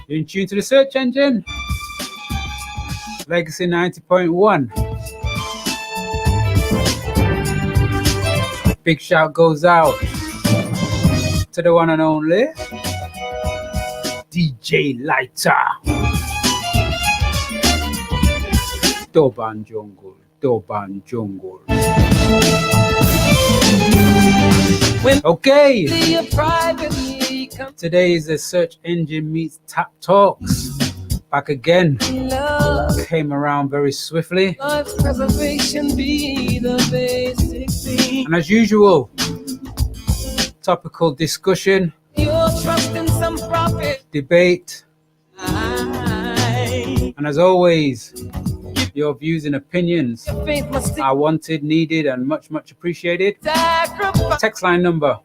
You're in tune to the search engine. Legacy 90.1. Big shout goes out to the one and only DJ Lighter. Doban Jungle, Doban Jungle. Okay. Today is the search engine meets T.A.P Talks. Back again. Came around very swiftly. And as usual, topical discussion, debate, and as always, your views and opinions are wanted, needed, and much, much appreciated. Text line number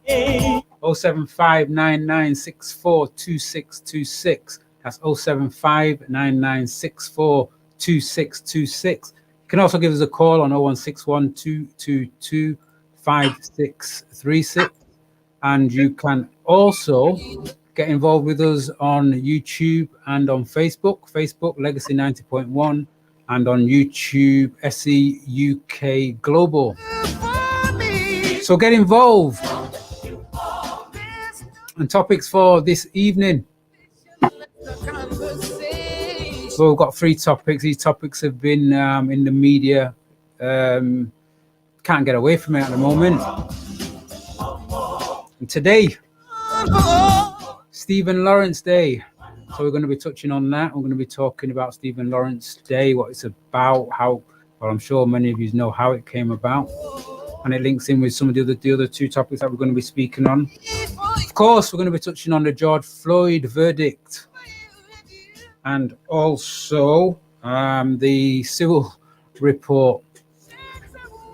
07599642626. That's 07599642626. You can also give us a call on 01612225636. And you can also get involved with us on YouTube and on Facebook. Facebook Legacy 90.1 and on YouTube SEUK Global. So get involved. And topics for this evening. So we've got 3 topics. These topics have been in the media. Can't get away from it at the moment. And today, Stephen Lawrence Day. So we're going to be touching on that. We're going to be talking about Stephen Lawrence Day, what it's about, how, well, I'm sure many of you know how it came about. And it links in with some of the other 2 topics that we're going to be speaking on. Of course, we're going to be touching on the George Floyd verdict. And also the Sewell Report.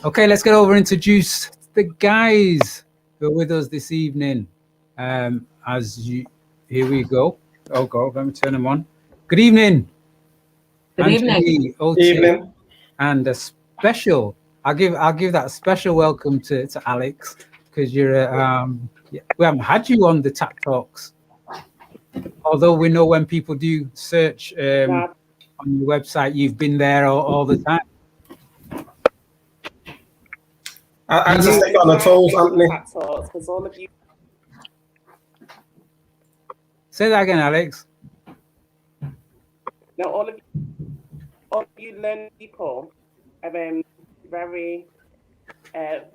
Okay, let's get over and introduce the guys who are with us this evening. Here we go. Oh God, let me turn them on. Good evening. Good Angeli, evening. Otis, Evening. and a special. I'll give that special welcome to Alex, because you're we haven't had you on the T.A.P Talks. Although we know when people do search on your website, you've been there all the time. I just stay on the toes, Anthony. Because all of you. Say that again, Alex. No, all of you learned people are very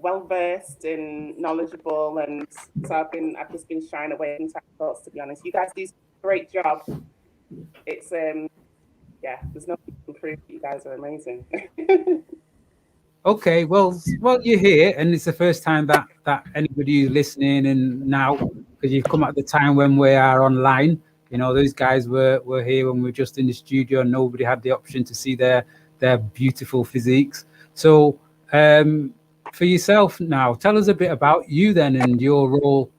well versed and knowledgeable, and so I've just been shying away from T.A.P Talks, to be honest. You guys do a great job. It's there's nothing to improve. You guys are amazing. Okay, well, you're here, and it's the first time that anybody is listening, and now because you've come at the time when we are online. You know, those guys were here when we were just in the studio, and nobody had the option to see their beautiful physiques. So, for yourself now, tell us a bit about you then and your role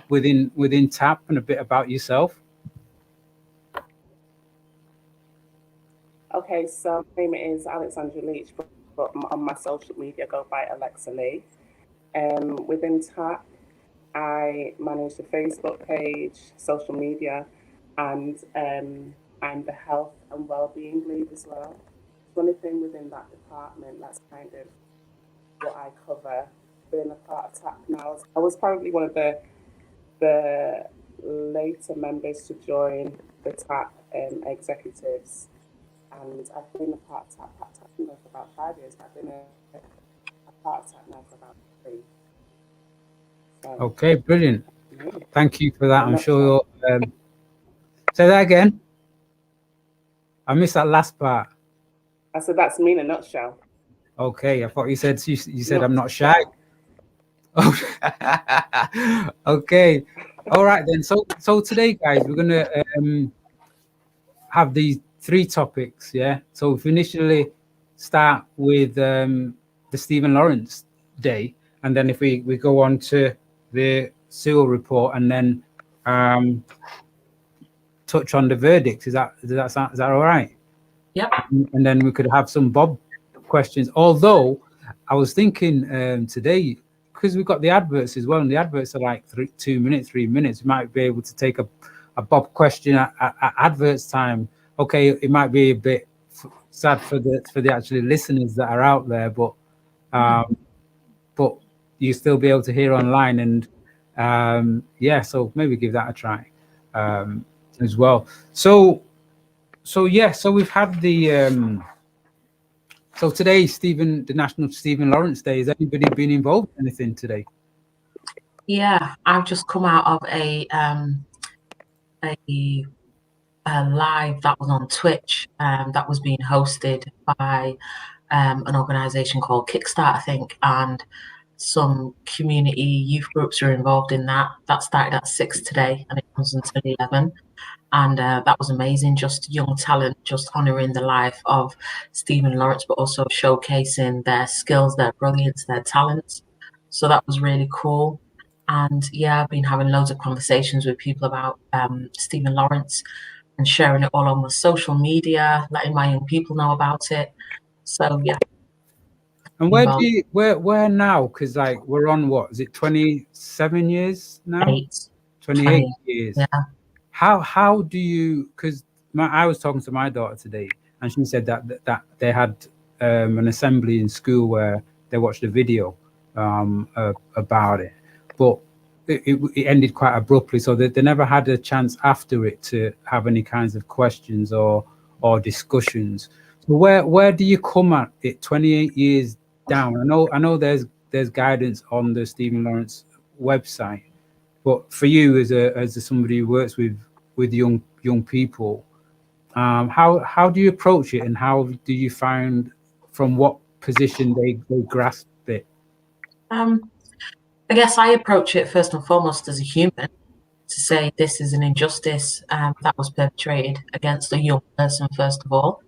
within T.A.P, and a bit about yourself. Okay, so my name is Alexandra Leach, but on my social media go by Alexa Lee. Within T.A.P, I manage the Facebook page, social media, and I'm the health and well-being lead as well. The only thing within that department, that's kind of what I cover. Being a part of T.A.P now, I was probably one of the later members to join the T.A.P executives. And I've been a part of T.A.P for about 5 years. I've been a part of T.A.P now for about 3. So, Okay, brilliant. yeah. Thank you for that. I'm sure you'll say that again. I missed that last part. I said that's me in a nutshell. Okay, I thought you said I'm not shy. Oh, okay. All right then. So today, guys, we're gonna have these 3 topics. Yeah. So if we initially start with the Stephen Lawrence Day, and then if we go on to the Sewell Report, and then touch on the verdict. Is that all right? Yep. And then we could have some Bob questions. Although I was thinking today, because we've got the adverts as well, and the adverts are like 2 minutes, 3 minutes. We might be able to take a Bob question at adverts time. Okay, it might be a bit sad for the actually listeners that are out there, but you still be able to hear online, and yeah, so maybe give that a try as well. So we've had the so today, the National Stephen Lawrence Day. Has anybody been involved in anything today? Yeah, I've just come out of a live that was on Twitch that was being hosted by an organization called Kickstart, I think, and some community youth groups are involved in that. That started at 6 today and it runs until 11. And that was amazing, just young talent, just honouring the life of Stephen Lawrence, but also showcasing their skills, their brilliance, their talents. So that was really cool. And yeah, I've been having loads of conversations with people about Stephen Lawrence and sharing it all on my social media, letting my young people know about it. So yeah. And where now? Because like we're on what is it, 27 years now? 28 years. Yeah. How do you? Because I was talking to my daughter today, and she said that they had an assembly in school where they watched a video about it, but it ended quite abruptly. So they never had a chance after it to have any kinds of questions or discussions. So where do you come at it 28 years down? I know there's guidance on the Stephen Lawrence website, but for you as somebody who works with young people, how do you approach it, and how do you find from what position they grasp it? I guess I approach it first and foremost as a human, to say this is an injustice that was perpetrated against a young person first of all,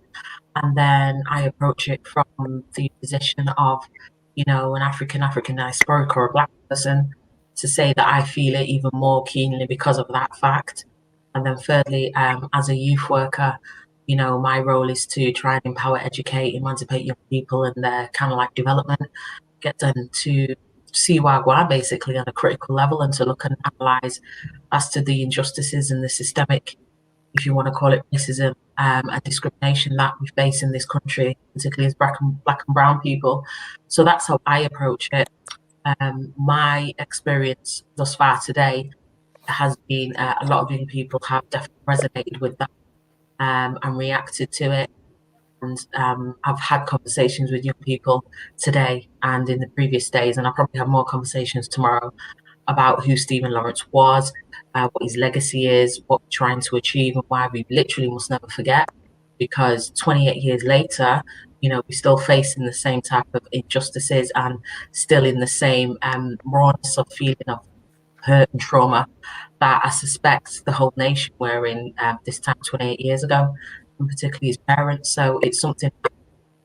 and then I approach it from the position of, you know, an African diasporic or a Black person, to say that I feel it even more keenly because of that fact. And then thirdly, as a youth worker, you know, my role is to try and empower, educate, emancipate young people in their kind of like development, get them to see Wagwan basically on a critical level, and to look and analyze as to the injustices and the systemic, if you want to call it racism and discrimination that we face in this country, particularly as black and brown people. So that's how I approach it. My experience thus far today has been a lot of young people have definitely resonated with that and reacted to it. And I've had conversations with young people today and in the previous days, and I'll probably have more conversations tomorrow about who Stephen Lawrence was, what his legacy is, what we're trying to achieve, and why we literally must never forget. Because 28 years later, you know, we're still facing the same type of injustices and still in the same rawness of feeling of hurt and trauma that I suspect the whole nation were in this time 28 years ago, and particularly his parents. So it's something,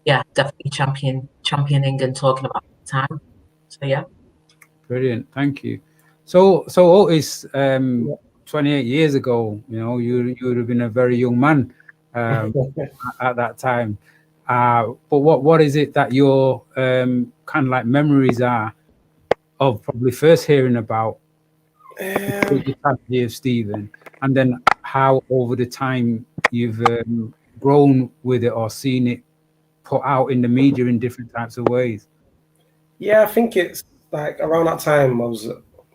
yeah, definitely championing and talking about at the time. So yeah. Brilliant, thank you. So Otis, 28 years ago, you know, you would have been a very young man at that time. But what is it that your kind of like memories are of probably first hearing about the tragedy of Stephen, and then how over the time you've grown with it or seen it put out in the media in different types of ways? Yeah, I think it's like around that time I was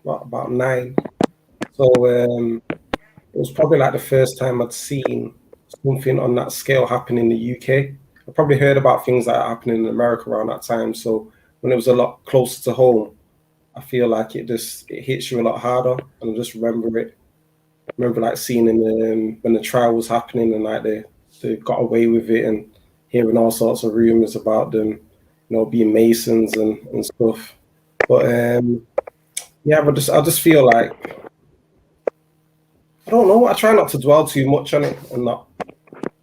about 9. So it was probably like the first time I'd seen something on that scale happen in the UK. I probably heard about things that are happening in America around that time. So when it was a lot closer to home, I feel like it hits you a lot harder. And I just remember it. I remember like seeing when the trial was happening, and like they got away with it, and hearing all sorts of rumors about them, you know, being Masons and stuff. But yeah, but I just feel like, I don't know, I try not to dwell too much on it and not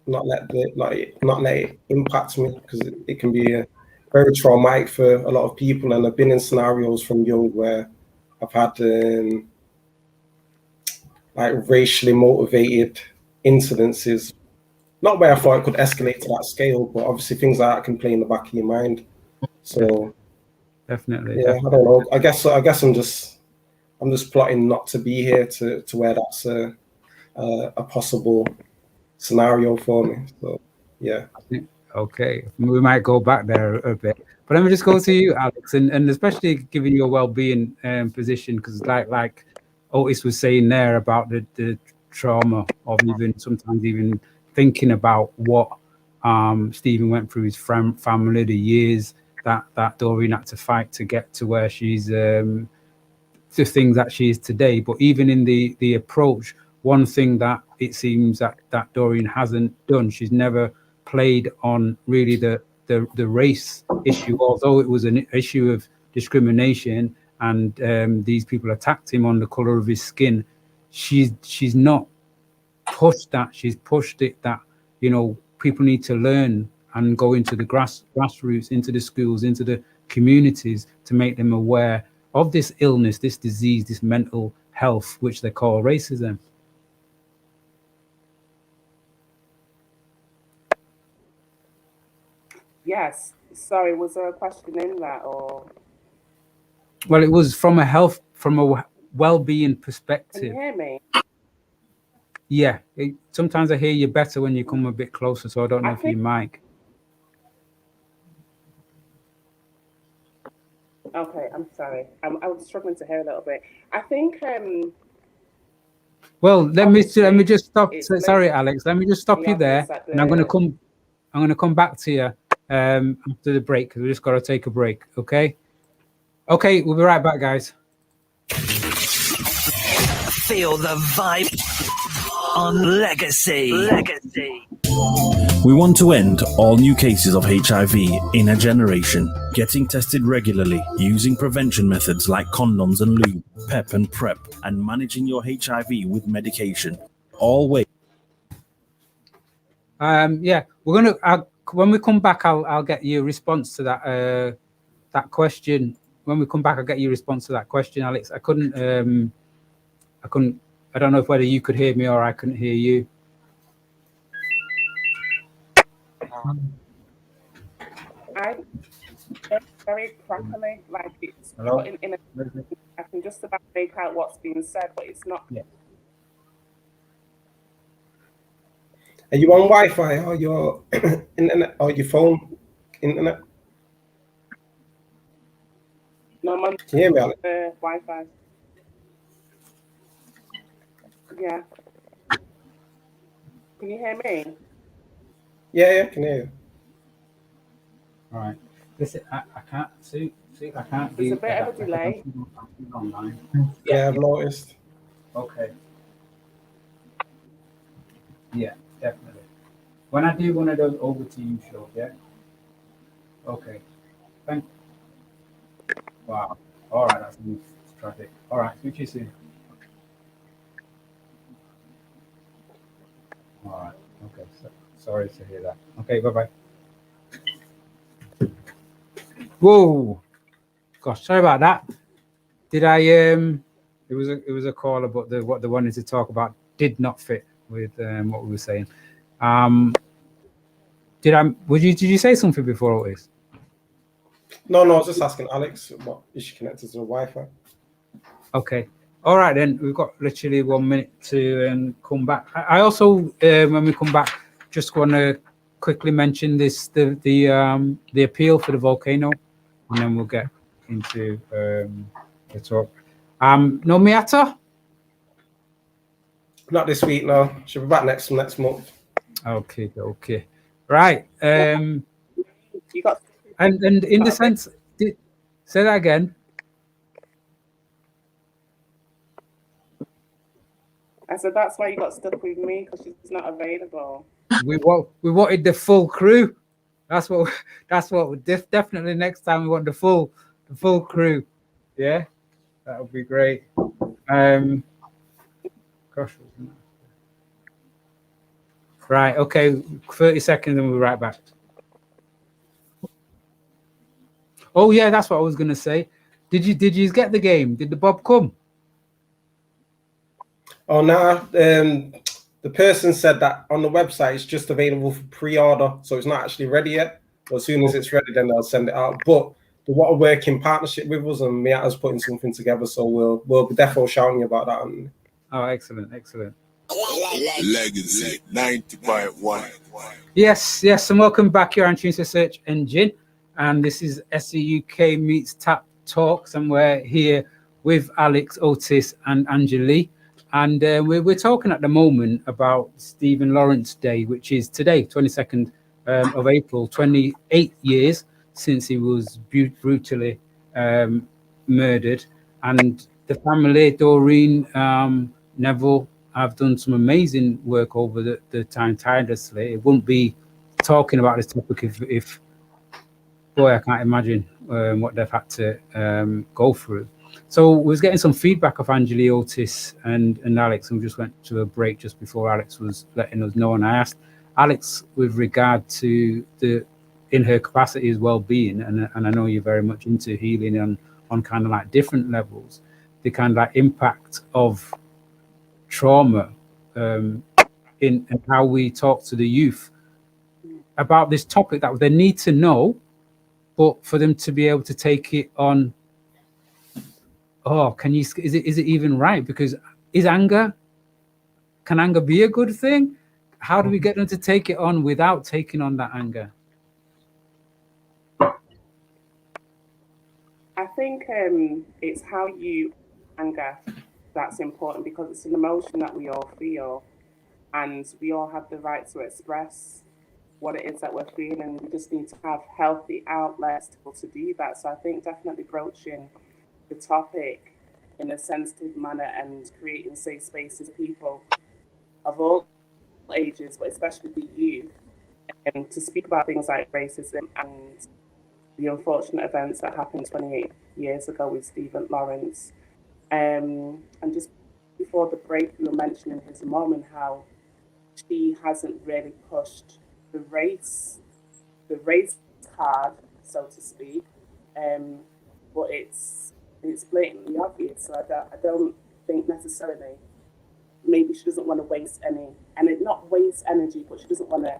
let it impact me, because it can be very traumatic for a lot of people. And I've been in scenarios from young where I've had like racially motivated incidences, not where I thought it could escalate to that scale, but obviously things like that can play in the back of your mind. So Definitely. Yeah, Definitely. I don't know. I guess I'm just plotting not to be here to where that's a possible scenario for me. So yeah. Okay, we might go back there a bit, but let me just go to you, Alex, and especially given your well-being position, because like Otis was saying there about the trauma of even sometimes even thinking about what Stephen went through, his family, the years that Doreen had to fight to get to where she's the things that she is today. But even in the approach, one thing that it seems that Doreen hasn't done, she's never played on really the race issue, although it was an issue of discrimination and these people attacked him on the color of his skin. She's not pushed that. She's pushed it that, you know, people need to learn and go into the grassroots, into the schools, into the communities to make them aware of this illness, this disease, this mental health, which they call racism. Yes. Sorry, was there a question in that, or? Well, it was from a well-being perspective. Can you hear me? Yeah. Sometimes I hear you better when you come a bit closer, so I don't know if you mic. Okay, I'm sorry. I was struggling to hear a little bit. I think. Well, let me just stop. Sorry, Alex. Let me just stop you there, and I'm going to come back to you after the break, because we just got to take a break. Okay. Okay, we'll be right back, guys. Feel the vibe on Legacy. We want to end all new cases of HIV in a generation. Getting tested regularly, using prevention methods like condoms and lube, PEP and PrEP, and managing your HIV with medication. Always. Yeah, we're gonna. When we come back, I'll get you a response to that question. When we come back, I'll get you a response to that question, Alex. I couldn't. I don't know whether you could hear me or I couldn't hear you. Very crackly, like it's Hello? put in a. I can just about make out what's being said, but it's not. Yeah. Are you on Wi-Fi or your internet or your phone internet? No, I'm on Can you hear me, Alex? Wi-Fi. Yeah. Can you hear me? Yeah, I can hear you. All right. Listen, I can't see. I can't. There's a bit of a delay. Online. Yeah, I've noticed. Okay. Yeah, definitely. When I do one of those over to you shows, yeah. Okay. Thank. Wow. All right, that's tragic. All right, speak to you soon. All right. Okay. Sorry to hear that. Okay. Bye bye. Whoa. Gosh, sorry about that. Did I? It was a caller, but what they wanted to talk about did not fit with what we were saying. Did you say something before, Otis? No, I was just asking Alex, what is she connected to the Wi-Fi? Okay. All right, then we've got literally 1 minute to come back. I also, when we come back, just want to quickly mention this the appeal for the volcano, and then we'll get into the talk. No Meatta? Not this week, no. She'll be back next month. Okay. Right. You got. And in the sense, say that again. I said that's why you got stuck with me, because she's not available. We wanted the full crew. That's what definitely next time we want the full crew. Yeah, that would be great. Gosh. Right. Okay. 30 seconds, and we'll be right back. Oh yeah, that's what I was gonna say. Did you get the game? Did the Bob come? Oh no, the person said that on the website it's just available for pre-order, so it's not actually ready yet. But as soon as it's ready, then they'll send it out. But want to work in partnership with us, and Meatta's putting something together. So we'll definitely shouting you about that. And oh, excellent. Legacy 90.1. Yes, and welcome back here on Tunes Search Engine. And this is SEUK meets T.A.P Talks, and we're here with Alex, Otis, and Angeli. And we're talking at the moment about Stephen Lawrence Day, which is today, 22nd of April, 28 years since he was brutally murdered. And the family, Doreen, Neville, have done some amazing work over the time tirelessly. It wouldn't be talking about this topic if boy, I can't imagine what they've had to go through. So we was getting some feedback of Angeli, Otis, and Alex, and we just went to a break just before Alex was letting us know. And I asked Alex with regard to in her capacity as well-being, and I know you're very much into healing on kind of like different levels, the kind of like impact of trauma in how we talk to the youth about this topic that they need to know, but for them to be able to take it on. Oh, is it even right? Because can anger be a good thing? How do we get them to take it on without taking on that anger? I think it's how you anger that's important, because it's an emotion that we all feel, and we all have the right to express what it is that we're feeling. We just need to have healthy outlets to be able to do that. So I think definitely broaching the topic in a sensitive manner and creating safe spaces for people of all ages, but especially the youth, and to speak about things like racism and the unfortunate events that happened 28 years ago with Stephen Lawrence. And just before the break, you were mentioning his mom and how she hasn't really pushed the race card, so to speak, but it's blatantly obvious. So I don't think necessarily, maybe she doesn't want to waste any, and not waste energy, but she doesn't want to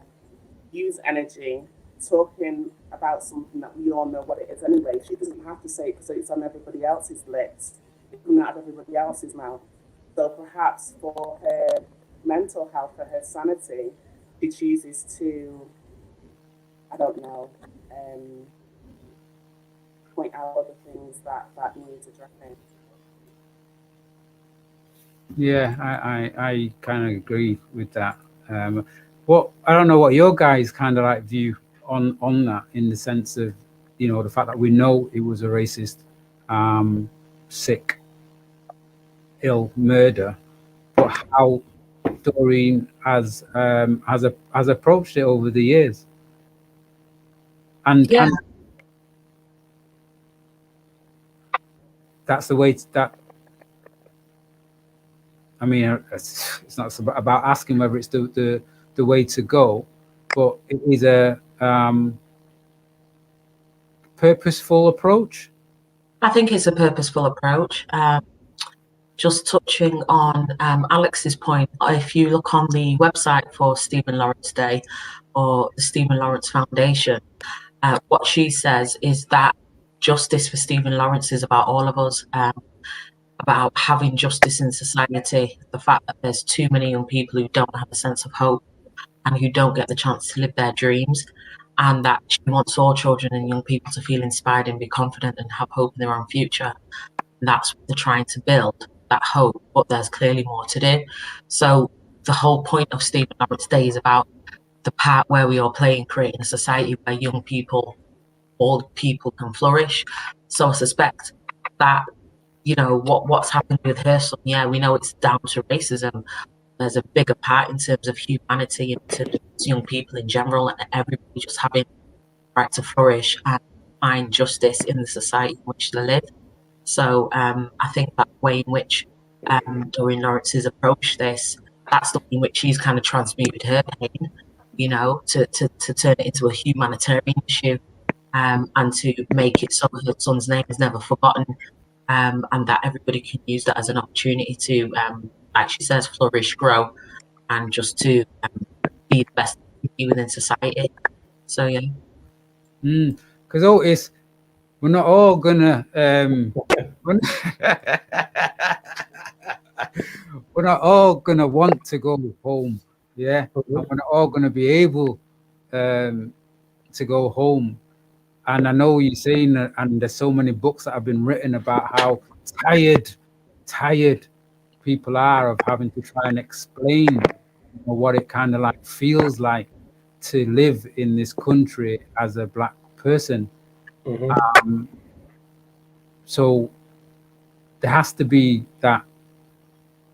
use energy talking about something that we all know what it is anyway. She doesn't have to say it because it's on everybody else's lips. It's coming out of everybody else's mouth. So perhaps for her mental health, for her sanity, she chooses to, I don't know, point out other things that needs addressing. Yeah, I kind of agree with that. I don't know what your guys kind of like view on that, in the sense of, you know, the fact that we know it was a racist, sick, ill murder, but how Doreen has approached it over the years, and that's the way that. I mean, it's not about asking whether it's the way to go, but it is a purposeful approach. I think it's a purposeful approach. Just touching on Alex's point, if you look on the website for Stephen Lawrence Day or the Stephen Lawrence Foundation, what she says is that justice for Stephen Lawrence is about all of us, about having justice in society, the fact that there's too many young people who don't have a sense of hope and who don't get the chance to live their dreams, and that she wants all children and young people to feel inspired and be confident and have hope in their own future. And that's what they're trying to build, that hope, but there's clearly more to do. So the whole point of Stephen Lawrence Day is about the part where we all play in creating a society where young people, old people can flourish. So I suspect that, you know, what's happened with her son, yeah, we know it's down to racism. There's a bigger part in terms of humanity, in terms of young people in general, and everybody just having the right to flourish and find justice in the society in which they live. So I think that way in which Doreen Lawrence has approached this, that's the way in which she's kind of transmuted her pain, you know, to turn it into a humanitarian issue, and to make it so her son's name is never forgotten, and that everybody can use that as an opportunity to, like she says, flourish, grow, and just to be the best within society. So yeah. Because Otis, we're not all gonna we're not all gonna want to go home, yeah, and we're not all gonna be able to go home. And I know you're saying that, and there's so many books that have been written about how tired people are of having to try and explain what it kind of like feels like to live in this country as a black person. So there has to be that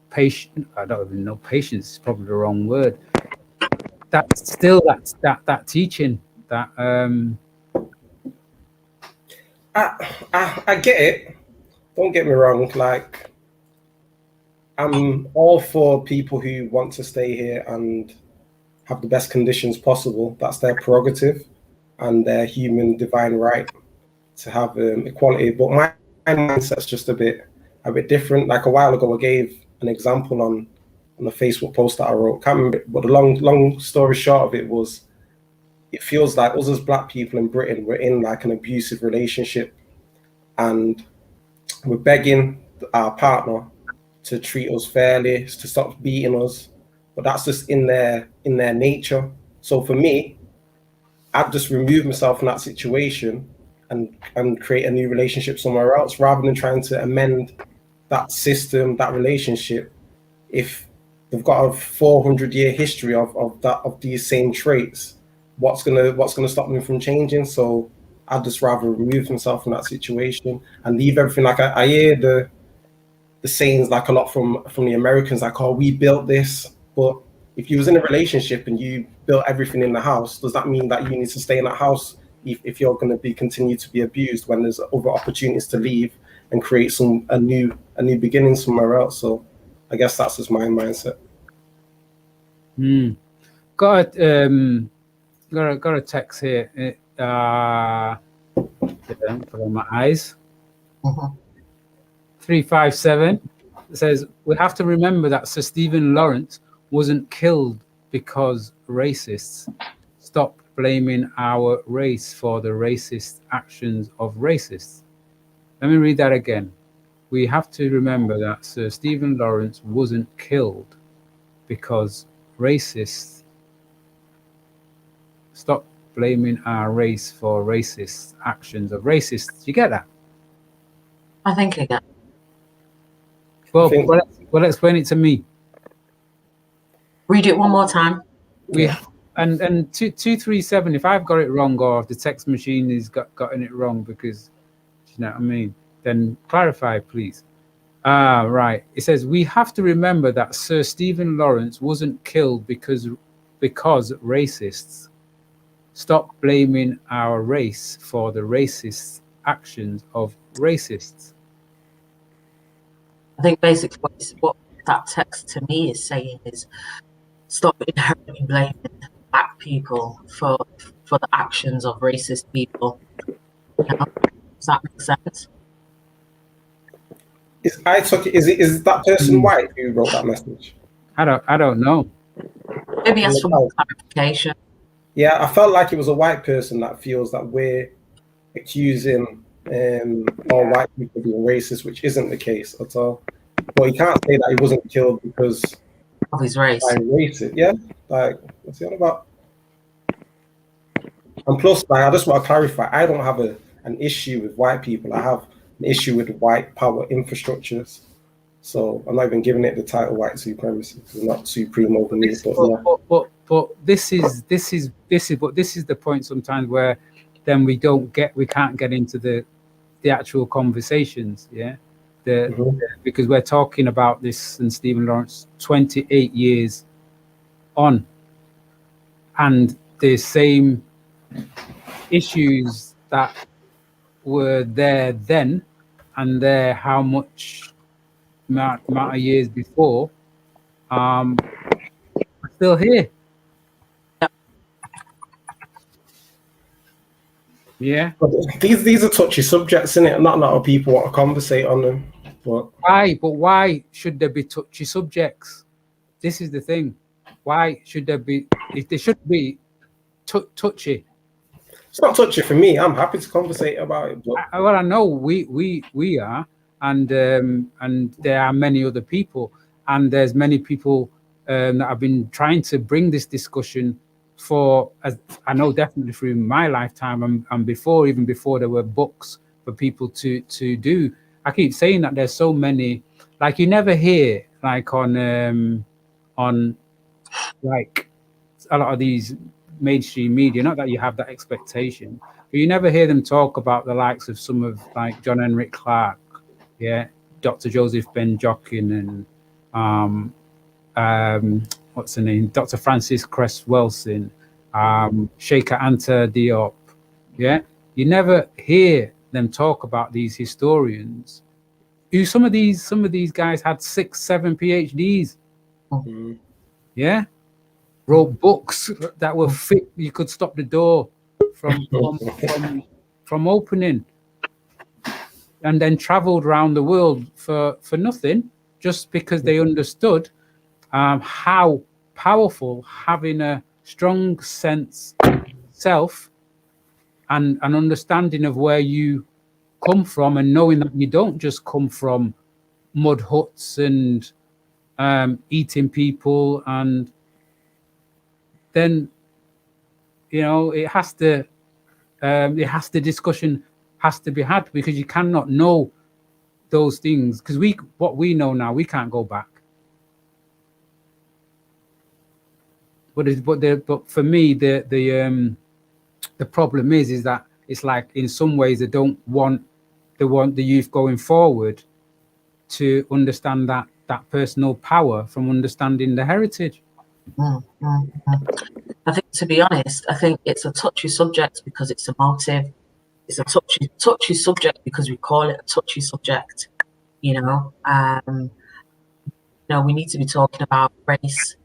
patient. I don't even know. Patience is probably the wrong word. That's still that teaching that. I get it. Don't get me wrong. Like, I'm all for people who want to stay here and have the best conditions possible. That's their prerogative and their human divine right to have equality. But my mindset's just a bit different. Like a while ago, I gave an example on a Facebook post that I wrote. Can't remember, but the long story short of it was, it feels like us as black people in Britain, we're in like an abusive relationship, and we're begging our partner to treat us fairly, to stop beating us, but that's just in their nature. So for me, I'd just remove myself from that situation and create a new relationship somewhere else, rather than trying to amend that system, that relationship, if they've got a 400-year history of these same traits. What's gonna stop them from changing? So I'd just rather remove myself from that situation and leave everything. Like I hear the sayings like a lot from the Americans, like, oh, we built this. But if you was in a relationship and you built everything in the house, does that mean that you need to stay in that house if you're going to be continue to be abused when there's other opportunities to leave and create a new beginning somewhere else? So I guess that's just my mindset. Got a text here. Put on my eyes. 357 says, we have to remember that Sir Stephen Lawrence wasn't killed because racists. Stop blaming our race for the racist actions of racists. Let me read that again. We have to remember that Sir Stephen Lawrence wasn't killed because racists. Stop blaming our race for racist actions of racists. You get that? I think I get. Well, explain it to me. Read it one more time. And 237. If I've got it wrong, or if the text machine has gotten it wrong, because you know what I mean, then clarify, please. Right. It says we have to remember that Sir Stephen Lawrence wasn't killed because racists. Stop blaming our race for the racist actions of racists. I think basically what that text to me is saying is stop inherently blaming black people for the actions of racist people. You know? Does that make sense? Is that person white who wrote that message? I don't know. Maybe ask for more clarification. Yeah, I felt like it was a white person that feels that we're accusing all white people being racist, which isn't the case at all. But you can't say that he wasn't killed because of his race. Racist, yeah. Like, what's he on about? And plus, like, I just want to clarify, I don't have an issue with white people. I have an issue with white power infrastructures. So I'm not even giving it the title white supremacy. It's not supreme over me. But this is the point sometimes where then we can't get into the actual conversations, yeah. Because we're talking about this and Stephen Lawrence 28 years on, and the same issues that were there then and there how much amount of years before are still here. Yeah. These are touchy subjects, isn't it? Not a lot of people want to conversate on them. But why should there be touchy subjects? This is the thing. Why should there be? If there should be touchy. It's not touchy for me. I'm happy to conversate about it. But Well, I know we are, and there are many other people, and there's many people that have been trying to bring this discussion for, as I know, definitely through my lifetime and before, even before there were books for people to do. I keep saying that there's so many, like you never hear like on like a lot of these mainstream media, not that you have that expectation, but you never hear them talk about the likes of some of like John Henrik Clarke, yeah, Dr. Joseph Ben Jokin, and what's her name, Dr. Francis Cress Wilson, Sheikha Anta Diop, yeah. You never hear them talk about these historians who some of these guys had 6-7 PhDs, yeah, wrote books that were fit. You could stop the door from opening, and then traveled around the world for nothing, just because they understood how powerful having a strong sense of self and an understanding of where you come from, and knowing that you don't just come from mud huts and eating people, and then it has to discussion has to be had, because you cannot know those things, because what we know now, we can't go back. But for me, the problem is that it's like, in some ways, they want the youth going forward to understand that personal power from understanding the heritage. I think, to be honest, I think it's a touchy subject because it's emotive. It's a touchy subject because we call it a touchy subject. We need to be talking about race,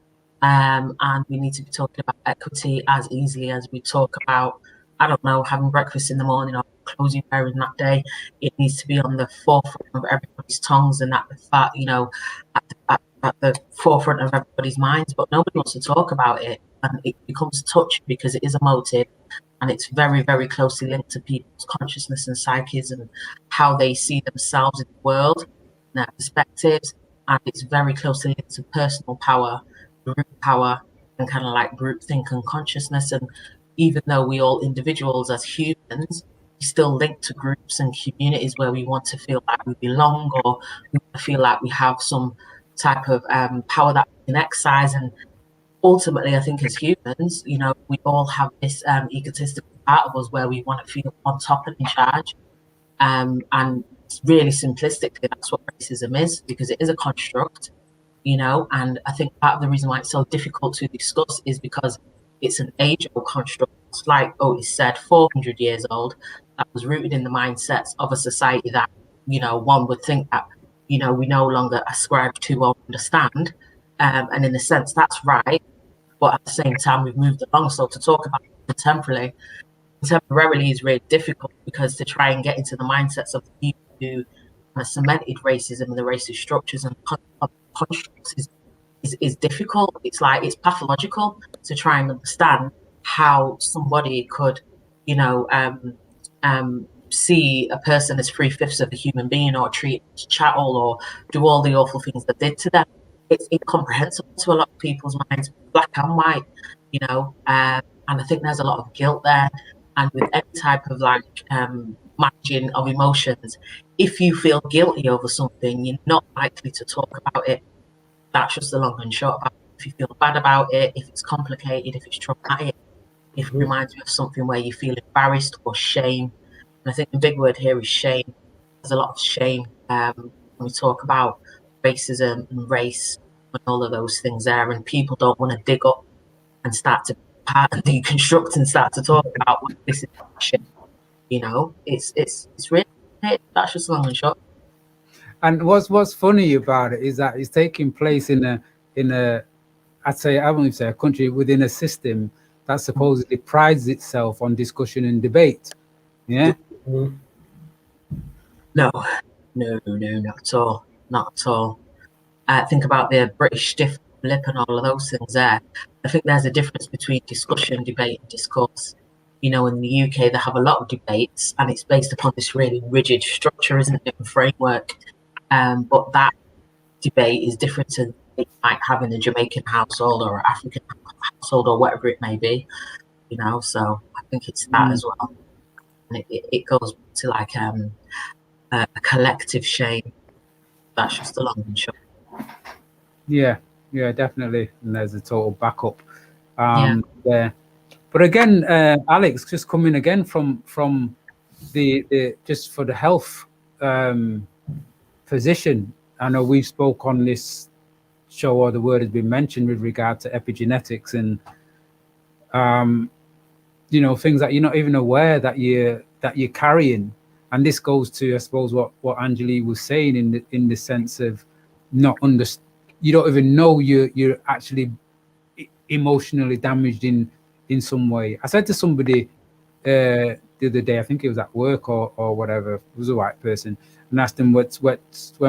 and we need to be talking about equity as easily as we talk about, I don't know, having breakfast in the morning or clothes you're wearing that day. It needs to be on the forefront of everybody's tongues, and at the forefront of everybody's minds. But nobody wants to talk about it, and it becomes touchy because it is emotive, and it's very, very closely linked to people's consciousness and psyches and how they see themselves in the world and their perspectives. And it's very closely linked to personal power, group power, and kind of like groupthink and consciousness. And even though we all individuals as humans, we still link to groups and communities where we want to feel like we belong, or we feel like we have some type of power that we can exercise. And ultimately, I think as humans, we all have this egotistical part of us where we want to feel on top and in charge. And really simplistically, that's what racism is, because it is a construct, and I think part of the reason why it's so difficult to discuss is because it's an age-old construct. It's like Otis said, 400 years old, that was rooted in the mindsets of a society that, one would think that, we no longer ascribe to or understand. And in a sense, that's right. But at the same time, we've moved along. So to talk about it contemporarily is really difficult, because to try and get into the mindsets of the people who cemented racism and the racist structures and constructs is difficult. It's like, it's pathological to try and understand how somebody could, see a person as 3/5 of a human being, or treat as chattel, or do all the awful things that did to them. It's incomprehensible to a lot of people's minds, black and white, and I think there's a lot of guilt there. And with any type of managing of emotions, if you feel guilty over something, you're not likely to talk about it. That's just the long and short about it. If you feel bad about it, if it's complicated, if it's traumatic, if it reminds you of something where you feel embarrassed or shame. And I think the big word here is shame. There's a lot of shame when we talk about racism and race and all of those things there, and people don't want to dig up and start to deconstruct and start to talk about what this is shit. It's really, that's just long and short. And what's funny about it is that it's taking place in a I'd say, I wouldn't say a country, within a system that supposedly prides itself on discussion and debate. Yeah. No, not at all. Not at all. Think about the British stiff lip and all of those things there. I think there's a difference between discussion, debate, and discourse. you know, in the UK, they have a lot of debates, and it's based upon this really rigid structure, isn't it, and framework. But that debate is different to it might have in a Jamaican household or African household or whatever it may be, you know. So I think it's that as well, and it goes to like a collective shame. That's just the long and short. Yeah, definitely. And there's a total backup Yeah. there. But again, Alex, just coming again from the just for the health position. I know we spoke on this show, or the word has been mentioned with regard to epigenetics and you know, things that you're not even aware that you're carrying. And this goes to, I suppose, what Angeli was saying in the sense of not you don't even know you're actually emotionally damaged in some way. I said to somebody the other day, I think it was at work or whatever, it was a white person, and asked them when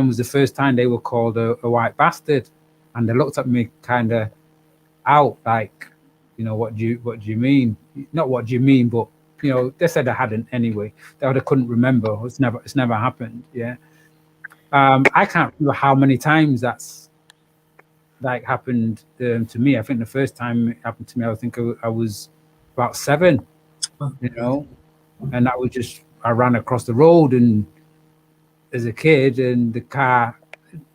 was the first time they were called a white bastard, and they looked at me kind of out like, you know, what do you mean? Not what do you mean, but you know, they said I hadn't anyway. That I couldn't remember. It's never happened. Yeah. I can't remember how many times that's like happened to me. I think the first time it happened to me, I think I was about 7, you know, and that was just, I ran across the road and as a kid, and the car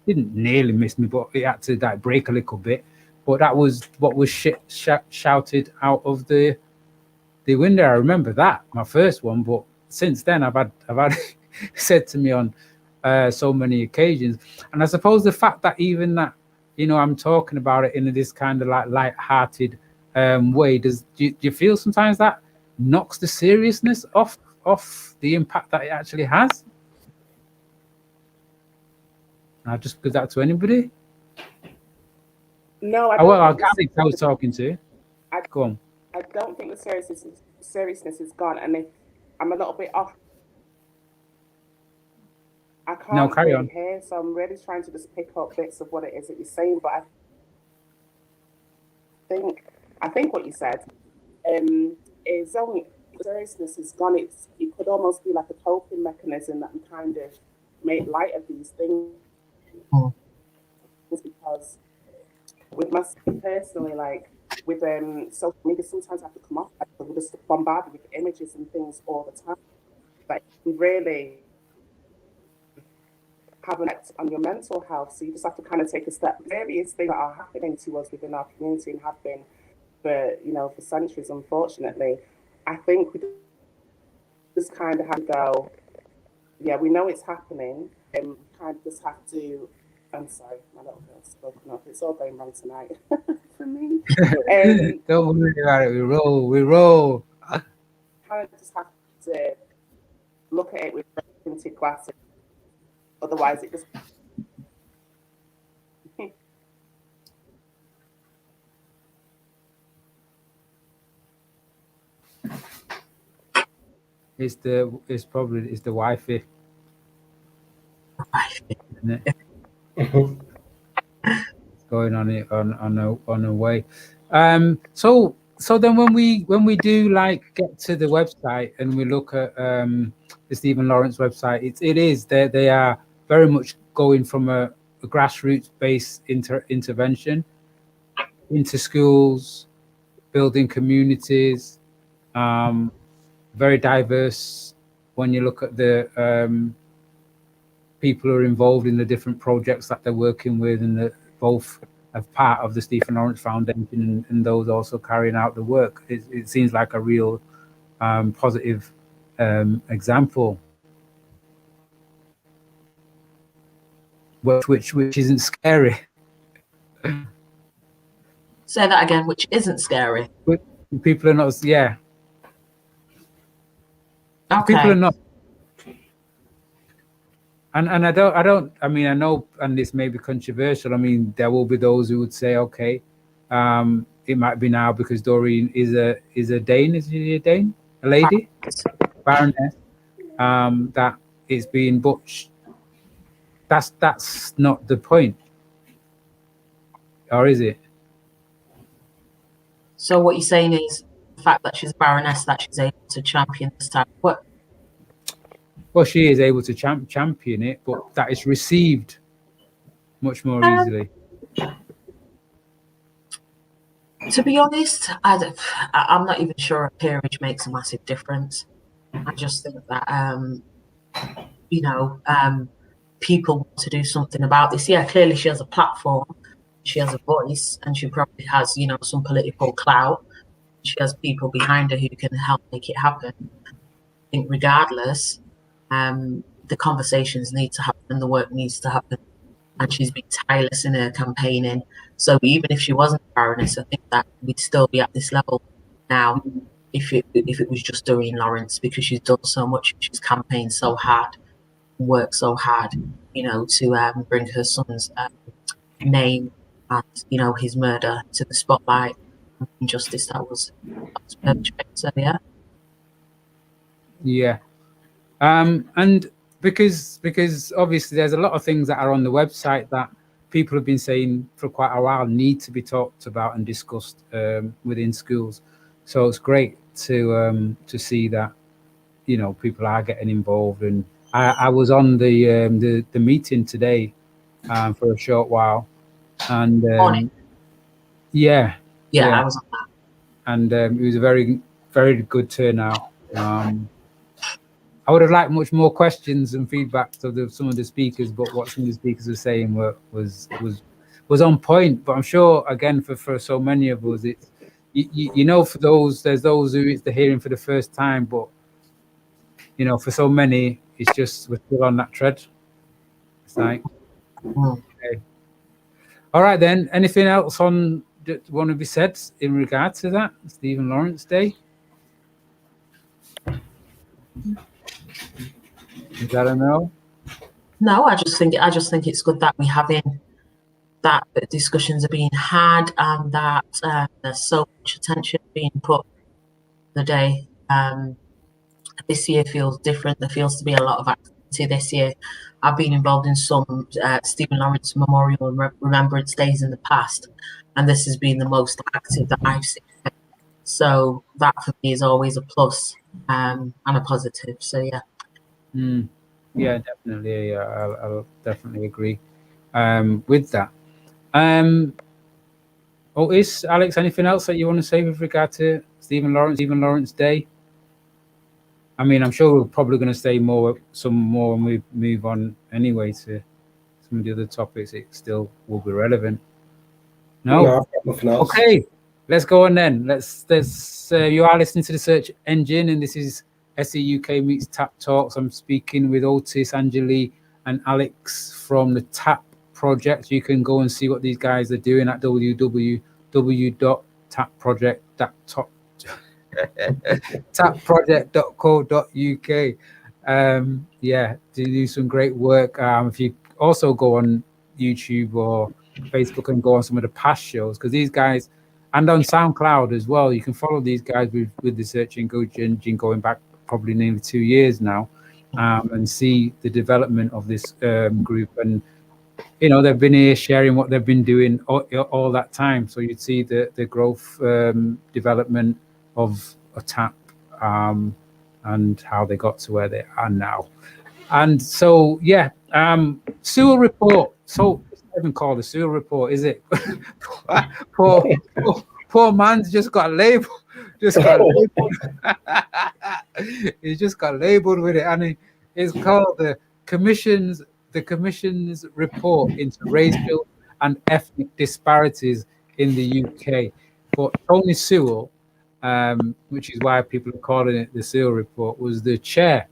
didn't nearly miss me, but it had to like brake a little bit. But that was what was shouted out of the window. I remember that, my first one. But since then, I've had said to me on so many occasions. And I suppose the fact that even that, you know, I'm talking about it in this kind of like light-hearted way. Do you feel sometimes that knocks the seriousness off the impact that it actually has? I'll just give that to anybody. No, I Oh, well, don't. Alex, I was talking to. Go on. I don't think the seriousness is gone, and if I'm a little bit off, I can't carry really on. hear, so I'm really trying to just pick up bits of what it is that you're saying. But I think what you said is only seriousness is gone. It could almost be like a coping mechanism that we kind of make light of these things, because with myself personally, like with social media, sometimes I have to come off. We're just bombarded with images and things all the time. Like, we really have an effect on your mental health. So you just have to kind of take a step. Various things that are happening to us within our community and have been for centuries, unfortunately. I think we just kind of have to go, yeah, we know it's happening, and we kind of just have to. I'm sorry, my little girl's spoken up. It's all going wrong tonight for me. Don't worry about it. We roll. Kind of just have to look at it with tinted glasses. Otherwise, it just. It's the Wi-Fi. Isn't it? It's going on a way. So then when we do like get to the website and we look at the Stephen Lawrence website, they are very much going from a grassroots based intervention into schools, building communities, very diverse when you look at the people who are involved in the different projects that they're working with, and both as part of the Stephen Lawrence Foundation and those also carrying out the work. It seems like a real positive example, which isn't scary. Say that again, which isn't scary. People are not, yeah. Okay. People are not. And I mean, I know, and this may be controversial. I mean, there will be those who would say, okay, it might be now because Doreen is a Dane. Is she a Dane? A lady? Baroness. That is being butched. That's not the point. Or is it? So what you're saying is fact that she's a baroness, that she's able to champion this type of work. Well, she is able to champion it, but that is received much more easily. To be honest, I'm not even sure a peerage makes a massive difference. I just think that, people want to do something about this. Yeah, clearly she has a platform, she has a voice, and she probably has, some political clout. She has people behind her who can help make it happen. I think regardless, the conversations need to happen, the work needs to happen, and she's been tireless in her campaigning. So even if she wasn't a baroness, I think that we'd still be at this level now if it was just Doreen Lawrence, because she's done so much, she's campaigned so hard, worked so hard, to bring her son's name and his murder to the spotlight, and injustice that was perpetrated. So yeah. And because obviously there's a lot of things that are on the website that people have been saying for quite a while need to be talked about and discussed within schools. So it's great to see that people are getting involved. And I was on the meeting today for a short while, and I was on that, and it was a very, very good turnout. I would have liked much more questions and feedback to some of the speakers, but what some of the speakers were saying was on point. But I'm sure, again, for so many of us, it's for there's those who it's the hearing for the first time, but for so many, it's just we're still on that tread. It's like, okay. All right then. Anything else want to be said in regard to that Stephen Lawrence Day? Is that a no? No, I just think it's good that we're having that discussions are being had, and that there's so much attention being put on the day. This year feels different. There feels to be a lot of activity this year. I've been involved in some Stephen Lawrence Memorial and Remembrance Days in the past, and this has been the most active that I've seen. So that for me is always a plus and a positive. So yeah. Yeah, definitely. Yeah, I'll definitely agree with that. Otis, Alex, anything else that you want to say with regard to Stephen Lawrence Day? I mean, I'm sure we're probably going to say some more when we move on anyway to some of the other topics. It still will be relevant. No, I've got nothing else. Okay, let's go on then. Let's. You are listening to the Search Engine, and this is SEUK meets T.A.P Talks. I'm speaking with Otis, Angeli, and Alex from the T.A.P project. You can go and see what these guys are doing at www.tapproject.co.uk. They do some great work. If you also go on YouTube or Facebook and go on some of the past shows, because these guys, and on SoundCloud as well, you can follow these guys with the Search Engine going back probably nearly 2 years now, and see the development of this group. And they've been here sharing what they've been doing all that time. So you'd see the growth development of a T.A.P and how they got to where they are now. And so Sewell Report. So it's not even called the Sewell Report, is it? poor man's just got labeled. He just got labeled with it, and it's called the Commission's Report into Racial and Ethnic Disparities in the UK. But Tony Sewell, which is why people are calling it the Sewell Report, was the chair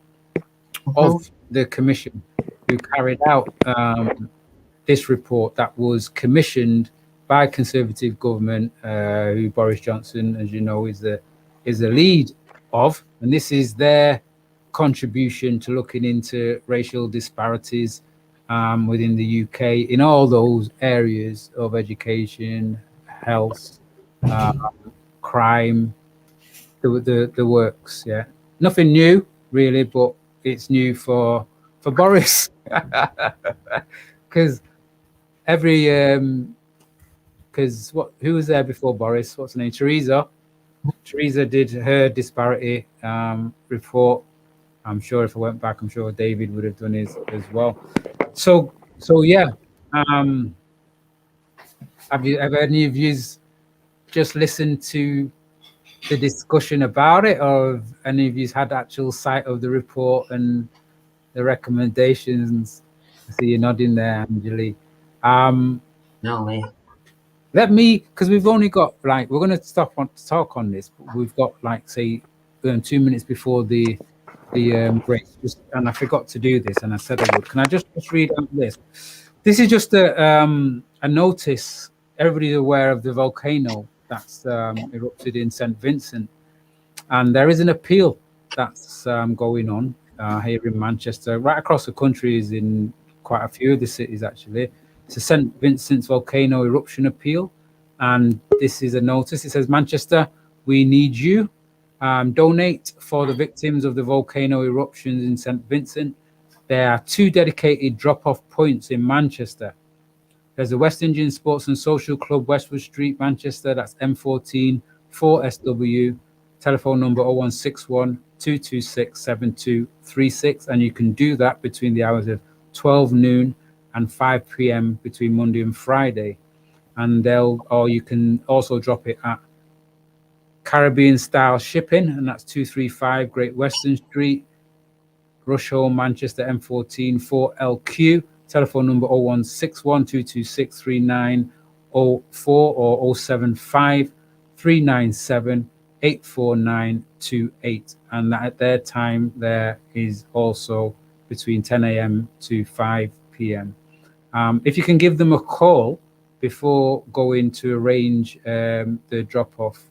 of the commission who carried out this report that was commissioned by Conservative government, who Boris Johnson, as you know, is the lead of, and this is their contribution to looking into racial disparities within the UK in all those areas of education, health, crime, the works. Yeah, nothing new really, but it's new for Boris, because who was there before Boris? What's her name? Theresa. Teresa did her disparity report. I'm sure if I went back, I'm sure David would have done his as well. So yeah. Have any of you just listened to the discussion about it, or have any of you had actual sight of the report and the recommendations? I see you nodding there, Angeli. No way. Let me, because we've only got like, we're going to stop on to talk on this, but we've got like, say, 2 minutes before the break. And I forgot to do this, and I said I would. Can I just read out this? This is just a notice. Everybody's aware of the volcano that's erupted in St. Vincent, and there is an appeal that's going on here in Manchester. Right across the country is in quite a few of the cities, actually. It's a St. Vincent's volcano eruption appeal, and this is a notice. It says, Manchester, we need you. Donate for the victims of the volcano eruptions in St. Vincent. There are 2 dedicated drop-off points in Manchester. There's the West Indian Sports and Social Club, Westwood Street, Manchester. That's M14 4SW. Telephone number 0161 226 7236. And you can do that between the hours of 12 noon and 5 p.m. between Monday and Friday. And or you can also drop it at Caribbean Style Shipping, and that's 235 Great Western Street, Rusholme, Manchester, M14 4LQ. Telephone number 0161 226 3904 or 075 397 84928. And that at their time there is also between 10 a.m. to 5 p.m. If you can give them a call before going to arrange the drop-off,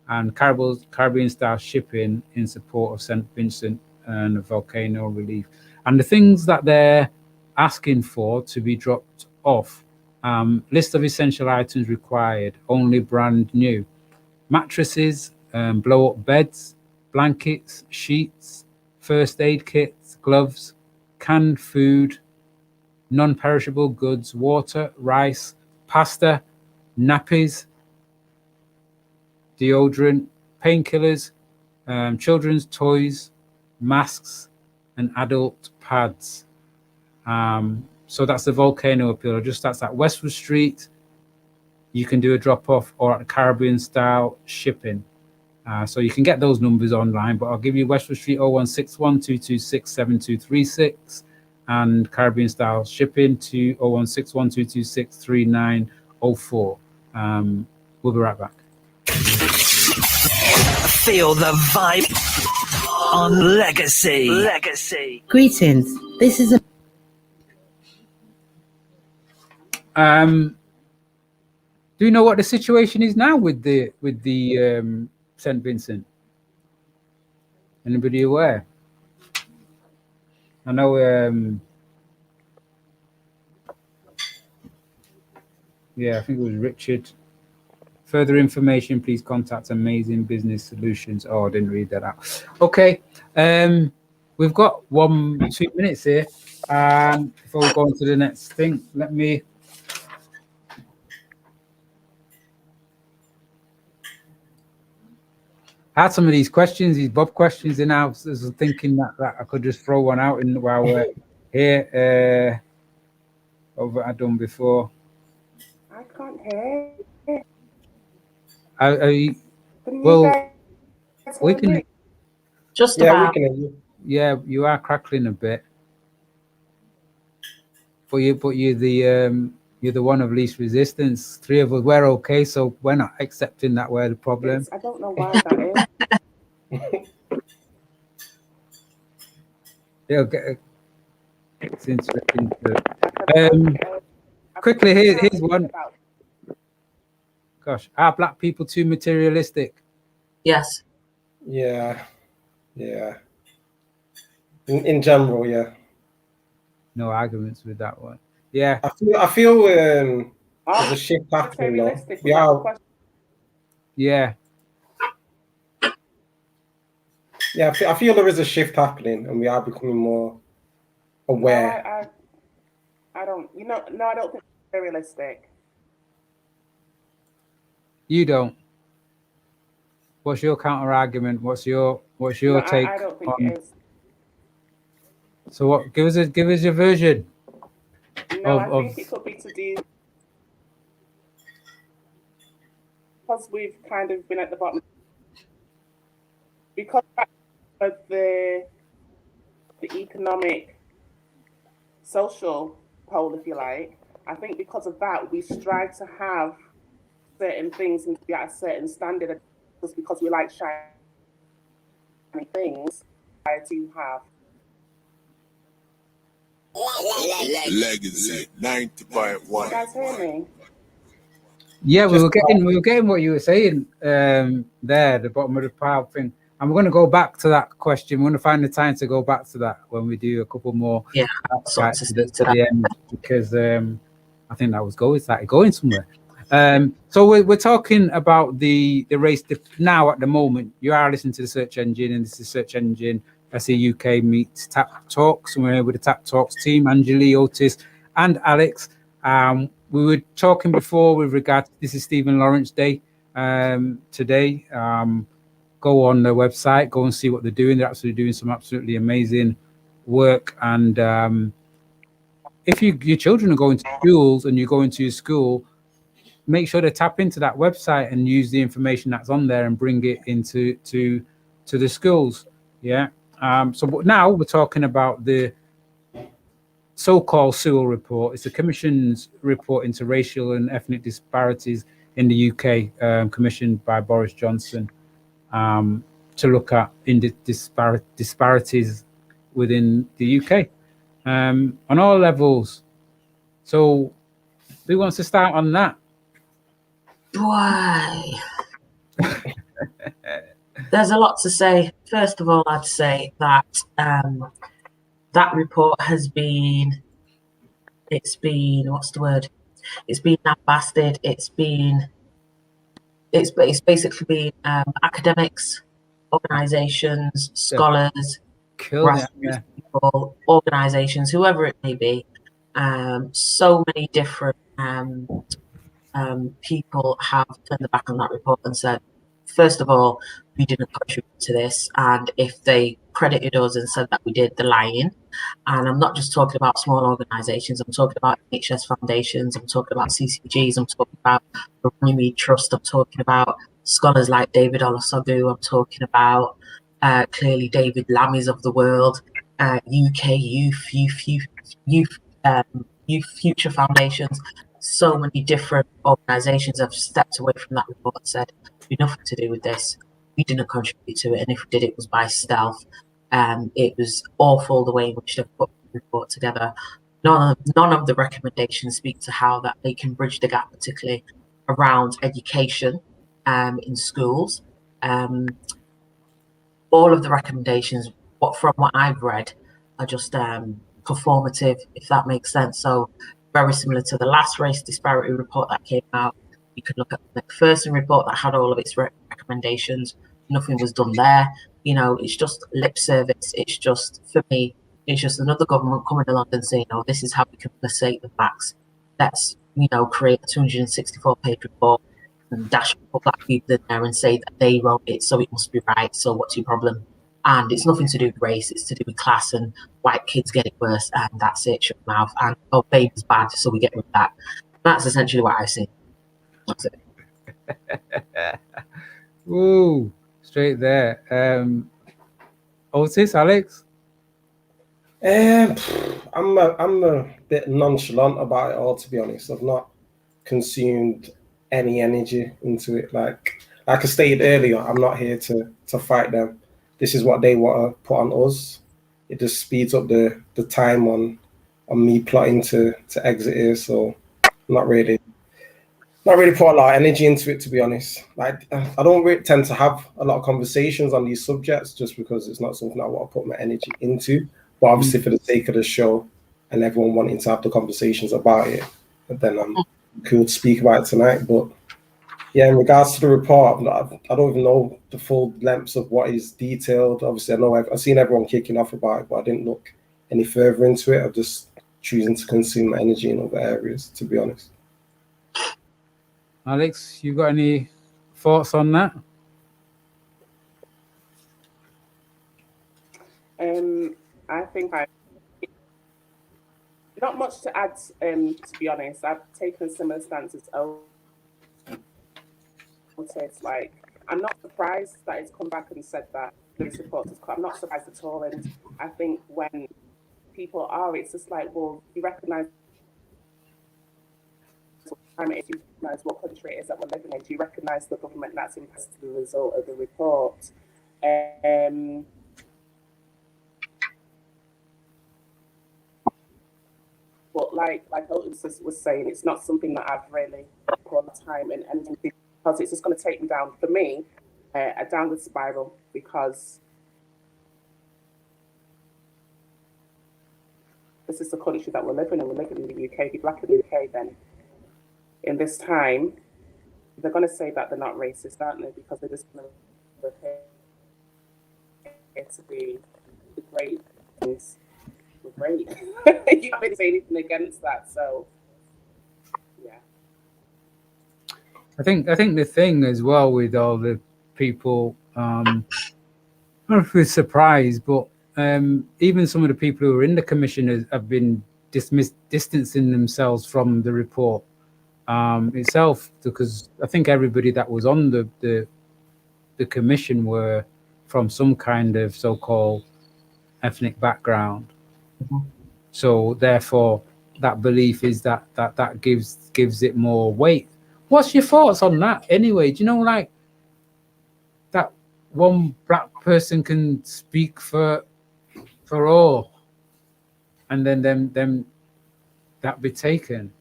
and Caribbean Style Shipping in support of St. Vincent and volcano relief. And the things that they're asking for to be dropped off, list of essential items required, only brand new. Mattresses, blow-up beds, blankets, sheets, first aid kits, gloves, canned food, non-perishable goods, water, rice, pasta, nappies, deodorant, painkillers, children's toys, masks, and adult pads. So that's the volcano appeal. That's at Westwood Street. You can do a drop-off, or at Caribbean Style Shipping. So you can get those numbers online, but I'll give you Westwood Street 0161 226 7236 and Caribbean Style Shipping to 0161 226 3904. We'll be right back. Feel the vibe on Legacy. Greetings. This is a Do you know what the situation is now with the St. Vincent? Anybody aware? I know. Yeah, I think it was Richard. Further information, please contact Amazing Business Solutions. Oh, I didn't read that out. Okay, we've got 2 minutes here. Before we go on to the next thing, let me. I had some of these questions, these Bob questions, and I was thinking that I could just throw one out in while we're here. Over I've done before. I can't hear. Well, we can. Just Yeah, about. we can hear you. Yeah, you are crackling a bit, but you're the one of least resistance. 3 of us, we're okay, so we're not accepting that we're the problem. I don't know why that is. Yeah, okay. It's interesting. Quickly, here's one. Gosh, are black people too materialistic? Yes. Yeah. In general, yeah. No arguments with that one. Yeah. I feel there's a shift happening though. Yeah. Yeah, I feel there is a shift happening, and we are becoming more aware. I don't think it's realistic. You don't. What's your counter argument? What's your No, take I don't think on? it is. So what? Give us your version. No, I think it could be to do because we've kind of been at the bottom because of the economic, social pole, if you like. I think because of that, we strive to have certain things and to be at a certain standard just because we like shiny things. I do have. Legacy 90.1. You guys hear me? Yeah, we were getting what you were saying there, the bottom of the pile thing. And we're going to go back to that question. We're going to find the time to go back to that when we do a couple more Yeah, to the end, because I think that was going somewhere. So we're talking about the race now at the moment. You are listening to the search engine, and this is the search engine SEUK meets T.A.P Talks, and we're here with the T.A.P Talks team, Angeli, Otis, and Alex. We were talking before with regard to, this is Stephen Lawrence Day today. Go on their website, go and see what they're doing. They're absolutely doing some absolutely amazing work. And if your children are going to schools and you're going to your school, make sure they tap into that website and use the information that's on there and bring it into to the schools. Yeah. But now we're talking about the so-called Sewell Report. It's the Commission's report into racial and ethnic disparities in the UK, commissioned by Boris Johnson, to look at disparities within the UK on all levels. So who wants to start on that? Why? There's a lot to say. First of all, I'd say that that report has been, it's been lambasted. It's basically been academics, organisations, scholars, grassroots people, organisations, whoever it may be. So many different people have turned their back on that report and said, first of all, we didn't contribute to this, and if they credited us and said that we did, they're lying. And I'm not just talking about small organisations, I'm talking about NHS foundations, I'm talking about CCGs, I'm talking about the Runnymede Trust, I'm talking about scholars like David Olusogu, I'm talking about clearly David Lammy's of the world, UK Youth Future Foundations. So many different organisations have stepped away from that report and said, "We nothing to do with this. We didn't contribute to it, and if we did, it was by stealth." It was awful the way in which they put the report together. None of the recommendations speak to how that they can bridge the gap, particularly around education in schools. All of the recommendations, from what I've read, are just performative, if that makes sense. So very similar to the last race disparity report that came out. You could look at the McPherson report that had all of its recommendations. Nothing was done there. You know, it's just lip service. It's just, for me, it's just another government coming along and saying, "Oh, this is how we can forsake the facts. Let's, create a 264-page report and put black people in there and say that they wrote it, so it must be right. So what's your problem?" And it's nothing to do with race, it's to do with class, and white kids get it worse, and that's it, shut your mouth. And baby's bad, so we get rid of that. That's essentially what I've seen. That's it. Ooh, straight there. Otis, Alex? I'm a bit nonchalant about it all, to be honest. I've not consumed any energy into it. Like I stated earlier, I'm not here to fight them. This is what they want to put on us. It just speeds up the time on me plotting to exit here. So not really put a lot of energy into it, to be honest. Like I don't really tend to have a lot of conversations on these subjects just because it's not something I want to put my energy into. But obviously for the sake of the show and everyone wanting to have the conversations about it, then I'm cool to speak about it tonight. But yeah, in regards to the report, I don't even know the full lengths of what is detailed. Obviously, I know I've seen everyone kicking off about it, but I didn't look any further into it. I'm just choosing to consume my energy in other areas, to be honest. Alex, you got any thoughts on that? I think I not much to add. To be honest, I've taken a similar stance as Otis. Like, I'm not surprised that it's come back and said that police reports has come. I'm not surprised at all. And I think when people are, it's just like, well, you recognise what time it is, you recognise what country it is that we're living in, do you recognise the government that's impacted the result of the report? But like Otis was saying, it's not something that I've really put on time and energy, because it's just going to take me down, for me, a downward spiral, because this is the country that we're living in. We're living in the UK. If you're black in the UK, then in this time, they're going to say that they're not racist, aren't they? Because they're just going to appear to be the great things. We're great. You can't really say anything against that. So, yeah. I think the thing as well with all the people, I don't know if we're surprised, but even some of the people who are in the commission have been distancing themselves from the report itself, because I think everybody that was on the commission were from some kind of so-called ethnic background. So therefore, that belief is that gives it more weight. What's your thoughts on that anyway? Do you know, like, that one black person can speak for all, and then them that be taken?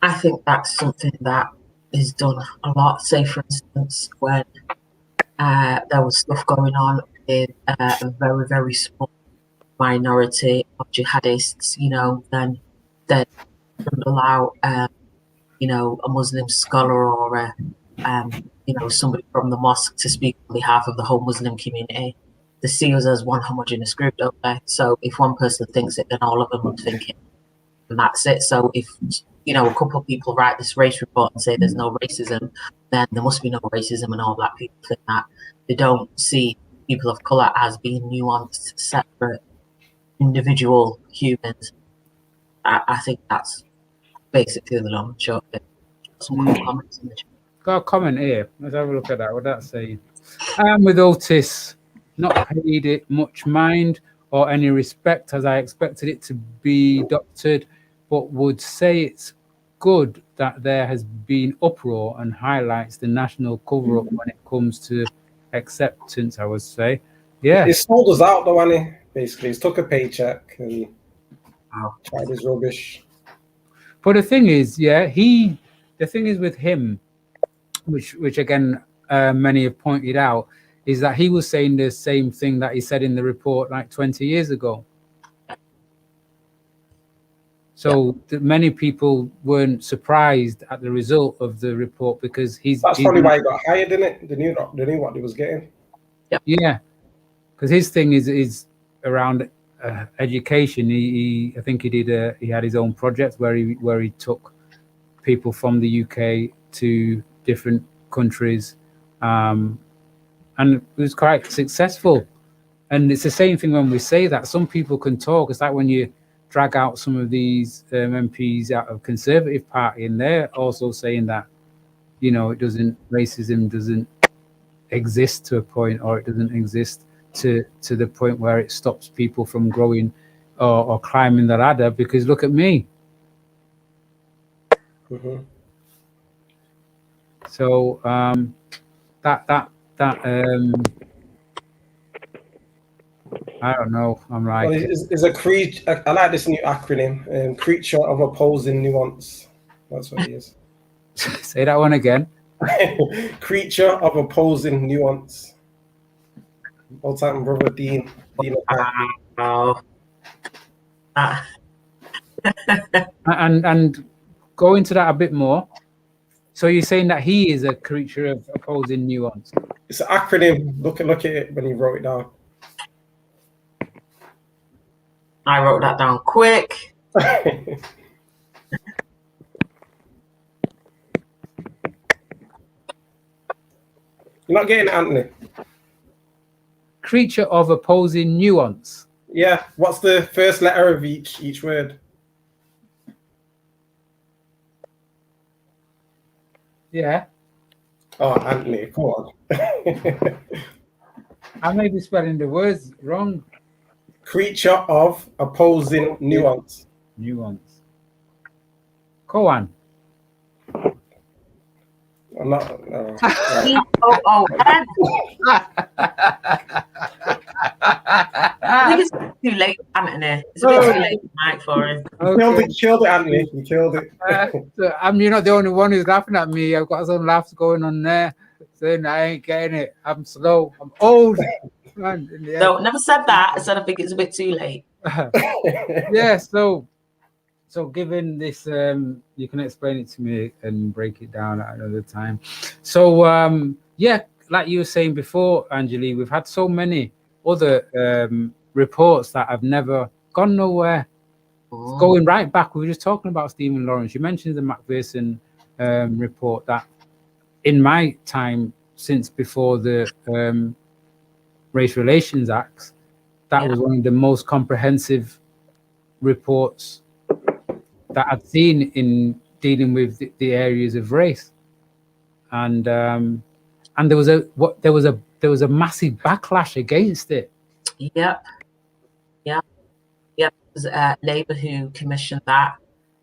I think that's something that is done a lot. Say, for instance, when there was stuff going on with a very, very small minority of jihadists, then they would allow, a Muslim scholar or somebody from the mosque to speak on behalf of the whole Muslim community. They see us as one homogenous group, don't they? So if one person thinks it, then all of them would think it, and that's it. So if a couple of people write this race report and say there's no racism, then there must be no racism, and all black people think that. They don't see people of colour as being nuanced, separate, individual humans. I think that's basically the long and short of it. Some cool comments in the chat. Got a comment here. Let's have a look at that. What that's saying. I'm with Otis. Not paid it much mind or any respect, as I expected it to be doctored, but would say it's good that there has been uproar and highlights the national cover-up when it comes to acceptance, I would say. Yeah. It sold us out though, Annie. Basically, he's took a paycheck and tried his rubbish. But the thing is, the thing is with him, which again, many have pointed out, is that he was saying the same thing that he said in the report like 20 years ago. So many people weren't surprised at the result of the report, because That's probably why he got hired, didn't it? They knew what he was getting. Yeah, because his thing is around education. I think he had his own project where he took people from the UK to different countries, and it was quite successful. And it's the same thing when we say that some people can talk. It's like when you drag out some of these MPs out of Conservative Party, and they're also saying that racism doesn't exist to a point, or it doesn't exist to the point where it stops people from growing or climbing the ladder. Because look at me. Mm-hmm. So I don't know. I'm like, well, it's a creature. I like this new acronym, creature of opposing nuance. That's what he is. say that one again. Creature of opposing nuance. Old time brother Dean. Wow. And go into that a bit more. So you're saying that he is a creature of opposing nuance? It's an acronym. Look at it when he wrote it down. I wrote that down quick. You're not getting it, Anthony. creature of opposing nuance. Yeah. What's the first letter of each word? Yeah. Oh, Anthony, come on. I may be spelling the words wrong. Creature of opposing nuance. Nuance. Go on. I'm not. No. C-O-O-N. I think it's too late, Anthony. It's a bit too late tonight for him. You killed it, Anthony. You killed it. You're not the only one who's laughing at me. I've got some laughs going on there, saying I ain't getting it. I'm slow. I'm old. Man, No, never said that. I said I think it's a bit too late. Yeah. So given this, you can explain it to me and break it down at another time. So yeah, like you were saying before, Angeli, we've had so many other reports that have never gone nowhere. Going right back, we were just talking about Stephen Lawrence. You mentioned the Macpherson report that in my time, since before the Race Relations Acts, that was one of the most comprehensive reports that I'd seen in dealing with the areas of race. And there was a massive backlash against it. Yep. It was Labour who commissioned that.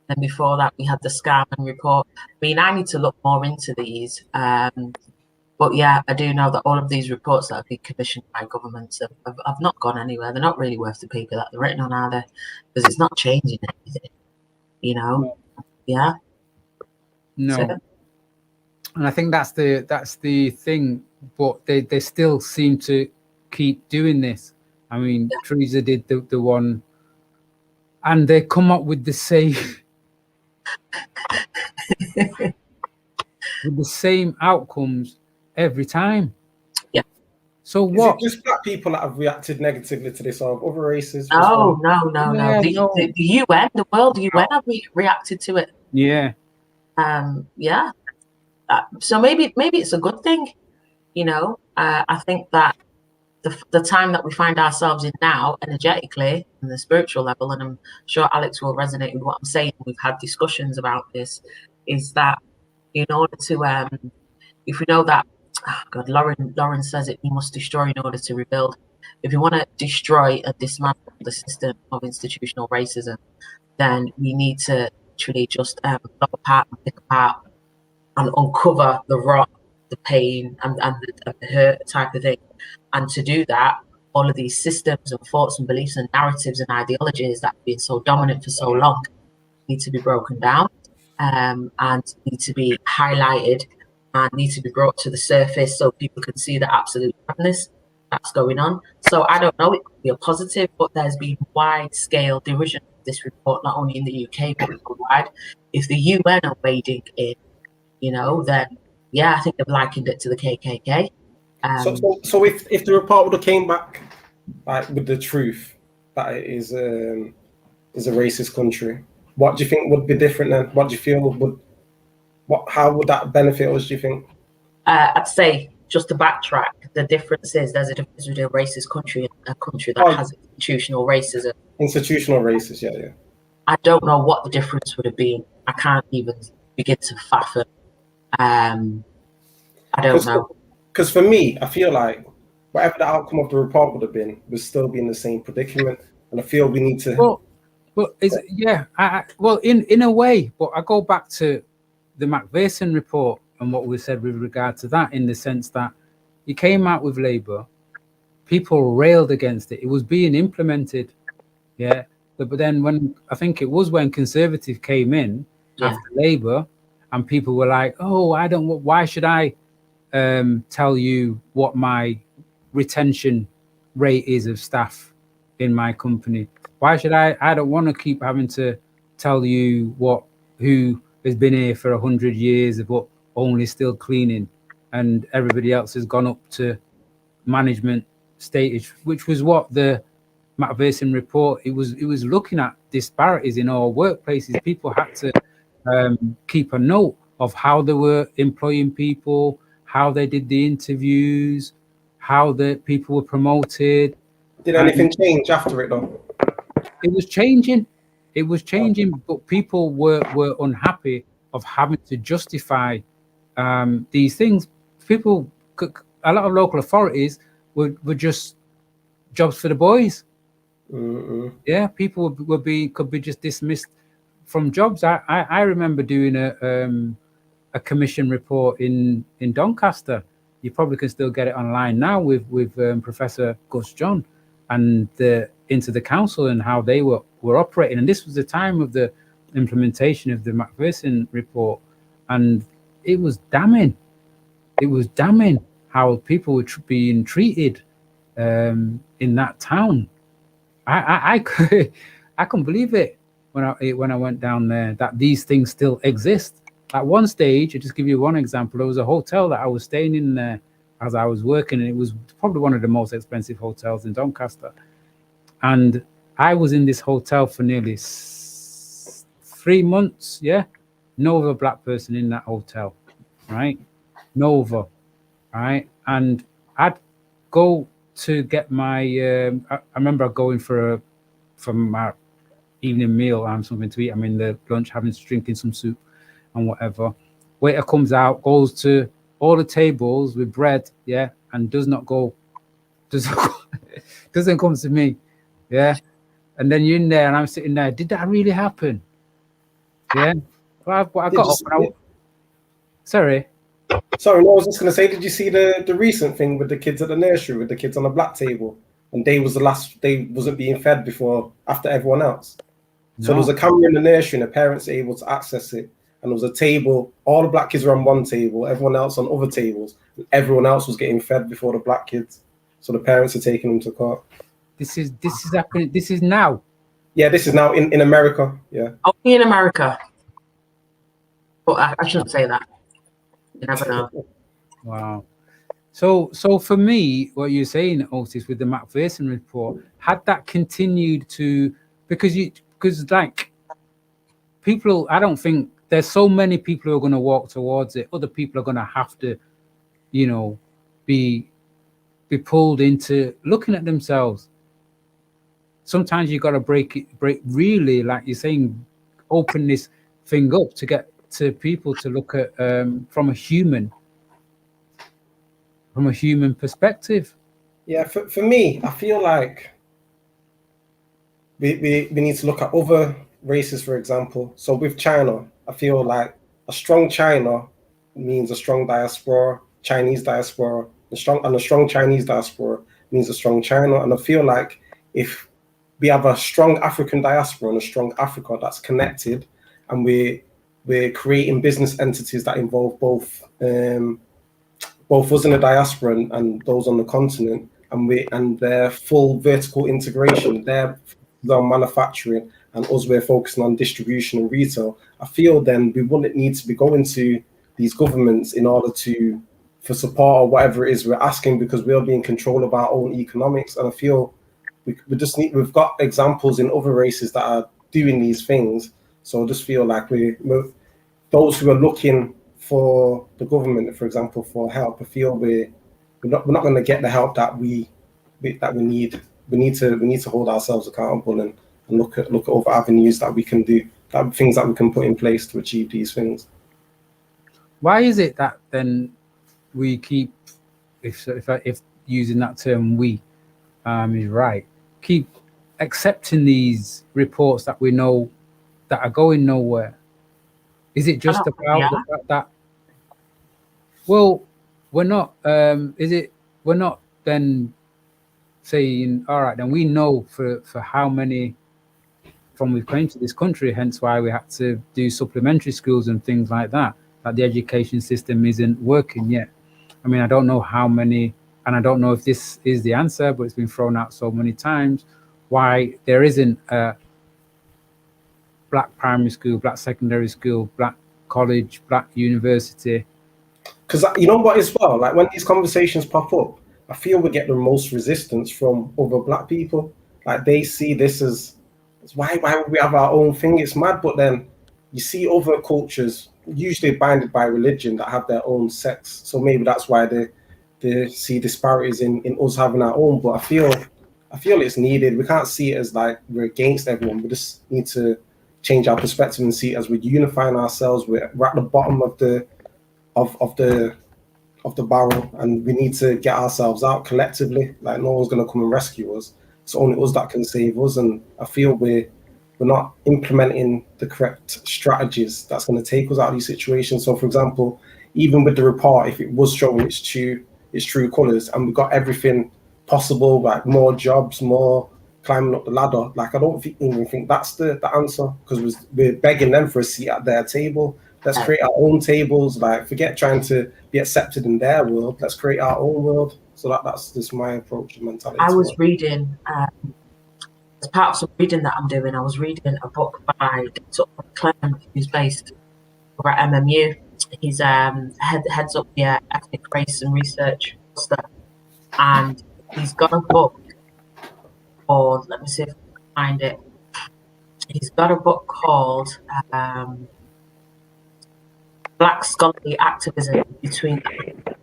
And before that, we had the Scarman report. I mean, I need to look more into these. But yeah, I do know that all of these reports that have been commissioned by governments have not gone anywhere. They're not really worth the paper that they're written on, are they? Because it's not changing anything, you know? Yeah. No. So, and I think that's the thing, but they still seem to keep doing this. I mean, Teresa did the one, and they come up with the same with the same outcomes every time. Yeah. So what? Is it just black people that have reacted negatively to this, or other races? No. Yeah, The UN, the World UN have reacted to it. Yeah. Yeah. So maybe it's a good thing, you know. I think that the time that we find ourselves in now, energetically, on the spiritual level, and I'm sure Alex will resonate with what I'm saying, we've had discussions about this, is that in order to, if we know that, Lauren says it, we must destroy in order to rebuild. If you want to destroy and dismantle the system of institutional racism, then we need to actually just knock apart and pick apart and uncover the rot, the pain, and the hurt type of thing. And to do that, all of these systems and thoughts and beliefs and narratives and ideologies that have been so dominant for so long need to be broken down, and need to be highlighted and need to be brought to the surface so people can see the absolute madness that's going on. So I don't know, it could be a positive, but there's been wide-scale derision of this report, not only in the UK, but worldwide. If the UN are wading in, you know, then yeah, I think they've likened it to the KKK. So if the report would have came back like with the truth that it is a racist country, what do you think would be different then? What do you feel how would that benefit us, do you think? I'd say, just to backtrack, the difference is there's a difference between a racist country and a country that has institutional racism. Institutional racism, yeah. I don't know what the difference would have been. I can't even begin to fathom. I don't know. Because for me, I feel like whatever the outcome of the report would have been, we'd still be in the same predicament. And I feel we need to... Well, in a way, but I go back to the Macpherson report and what we said with regard to that, in the sense that it came out with Labour, people railed against it. It was being implemented, yeah. But then when Conservative came in after Labour, and people were like, "Oh, why should I tell you what my retention rate is of staff in my company? Why should I don't want to keep having to tell you who has been here for 100 years but only still cleaning, and everybody else has gone up to management status," which was what the Macpherson report, it was looking at disparities in all workplaces. People had to keep a note of how they were employing people, how they did the interviews, how the people were promoted. Did anything change after it though? It was changing. It was changing, but people were unhappy of having to justify these things. People, a lot of local authorities were just jobs for the boys. Yeah, people could be just dismissed from jobs. I remember doing a commission report in Doncaster. You probably can still get it online now with Professor Gus John and into the council and how they were operating. And this was the time of the implementation of the Macpherson report, and it was damning. It was damning how people were being treated in that town. I couldn't believe it when I went down there that these things still exist. At one stage, I'll just give you one example. There was a hotel that I was staying in there as I was working, and it was probably one of the most expensive hotels in Doncaster. And I was in this hotel for nearly 3 months. Yeah, no other black person in that hotel, right? No other, right? And I'd go to get my. I remember going for my evening meal and something to eat. I'm in the lunch drinking some soup and whatever. Waiter comes out, goes to all the tables with bread, yeah, and doesn't come to me, yeah. And then you're in there and I'm sitting there. Did that really happen? Yeah. Well, I got up and sorry, no, I was just gonna say, did you see the recent thing with the kids at the nursery with the kids on the black table, and they wasn't being fed after everyone else? So there was a camera in the nursery and the parents were able to access it. And there was a table, all the black kids were on one table, everyone else on other tables, and everyone else was getting fed before the black kids. So the parents are taking them to court. This is happening. This is now. Yeah, this is now in America. Yeah. Only in America. But I shouldn't say that. You never know. Wow. So for me, what you're saying, Otis, with the Macpherson report, had that continued to because like people, I don't think there's so many people who are going to walk towards it. Other people are going to have to, be pulled into looking at themselves. Sometimes you got to break really, like you're saying, open this thing up to get to people to look at from a human perspective. Yeah, for me, I feel like we need to look at other races, for example. So with China, I feel like a strong China means a strong diaspora, Chinese diaspora, a strong Chinese diaspora means a strong China. And I feel like if we have a strong African diaspora and a strong Africa that's connected, and we're creating business entities that involve both us in the diaspora and those on the continent, and their full vertical integration, their manufacturing, and us we're focusing on distribution and retail, I feel then we wouldn't need to be going to these governments in order for support or whatever it is we're asking, because we'll be in control of our own economics. And I feel we've got examples in other races that are doing these things. So I just feel like those who are looking for the government, for example, for help, I feel we're not going to get the help that we need. We need to hold ourselves accountable and look at other avenues that we can do, things that we can put in place to achieve these things. Why is it that then we keep, if using that term "we" is right, keep accepting these reports that we know that are going nowhere? Is it just about the fact that, well, we're not? We're not then saying, all right, then we know for how many from we came to this country, hence why we had to do supplementary schools and things like that, that the education system isn't working yet. I mean, I don't know how many, and I don't know if this is the answer, but it's been thrown out so many times, why there isn't a black primary school, black secondary school, black college, black university. Because you know what as well, like when these conversations pop up, I feel we get the most resistance from other black people. Like they see this as why would we have our own thing? It's mad. But then you see other cultures, usually binded by religion, that have their own sects. So maybe that's why they see disparities in us having our own, but I feel it's needed. We can't see it as like we're against everyone. We just need to change our perspective and see it as we're unifying ourselves. We're at the bottom of the barrel, and we need to get ourselves out collectively. Like, no one's going to come and rescue us. It's only us that can save us. And I feel we're not implementing the correct strategies that's going to take us out of these situations. So, for example, even with the report, if it was showing its true colors, and we got everything possible, like more jobs, more climbing up the ladder, like I don't even think that's the answer, because we're begging them for a seat at their table. Let's create our own tables. Like, forget trying to be accepted in their world. Let's create our own world. So that's just my approach and mentality. I was reading, as part of some reading that I'm doing, I was reading a book by Dr. Clem, who's based over at MMU. He's heads up the ethnic race and research stuff, and he's got a book called, let me see if I can find it. He's got a book called Black Scholarly Activism Between the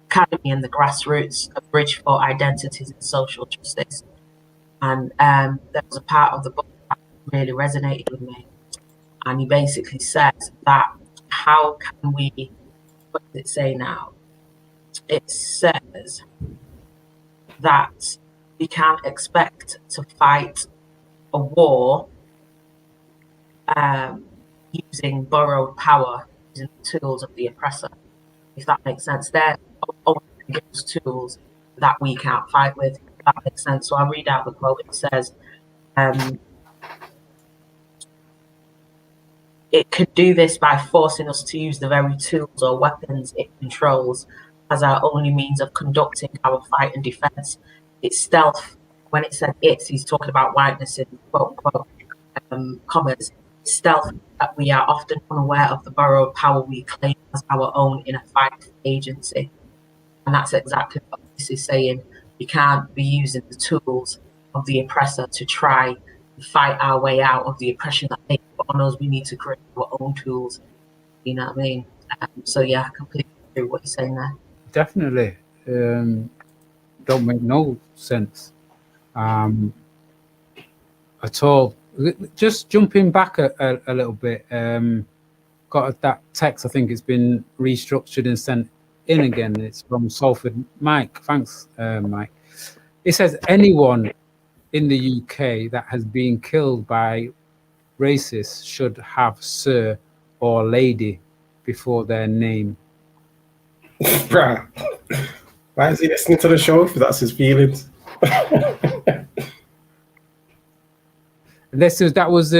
Academy and the Grassroots, a Bridge for Identities and Social Justice. And there was a part of the book that really resonated with me. And he basically says that how can we, what does it say now? It says that we can't expect to fight a war using borrowed power, using the tools of the oppressor, if that makes sense. They're only those tools that we can't fight with, if that makes sense. So I'll read out the quote. It says, it could do this by forcing us to use the very tools or weapons it controls as our only means of conducting our fight and defense. It's stealth. When it said it's, he's talking about whiteness in quote unquote commas. Stealth that we are often unaware of the borrowed power we claim as our own in a fight for agency. And that's exactly what this is saying. We can't be using the tools of the oppressor to try and fight our way out of the oppression that they put on us. We need to create our own tools. You know what I mean? So yeah, I completely agree with what you're saying there. Definitely. Don't make no sense at all. Just jumping back a little bit, got that text. I think it's been restructured and sent in again. It's from Salford. Mike, thanks, Mike. It says anyone in the UK that has been killed by racists should have sir or lady before their name. Bruh. Why is he listening to the show if that's his feelings? That was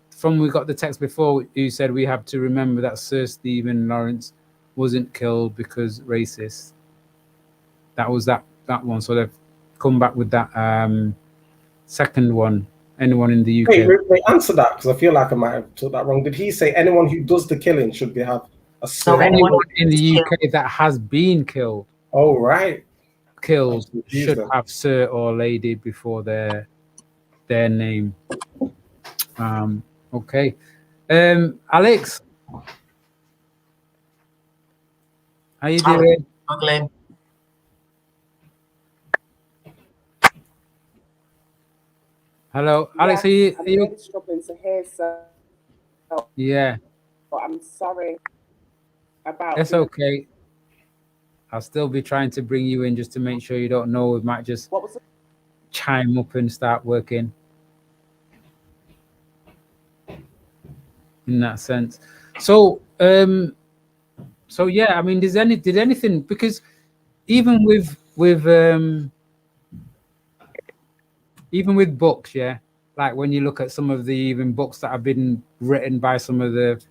from we got the text before. You said we have to remember that Sir Stephen Lawrence wasn't killed because racist. That was that one. So they've come back with that second one. Anyone in the UK? Wait, answer that, because I feel like I might have took that wrong. Did he say anyone who does the killing should have a sir? So anyone in the UK that has been killed? Oh, right. Killed should have sir or lady before their name. Okay. Alex, how you doing? Struggling. Hello, Alex. Yeah, are you really struggling to hear, so yeah. But I'm sorry about. That's okay. I'll still be trying to bring you in just to make sure you don't know. We might just chime up and start working in that sense. So yeah, I mean, did anything, because even with books, yeah, like when you look at some of the even books that have been written by some of the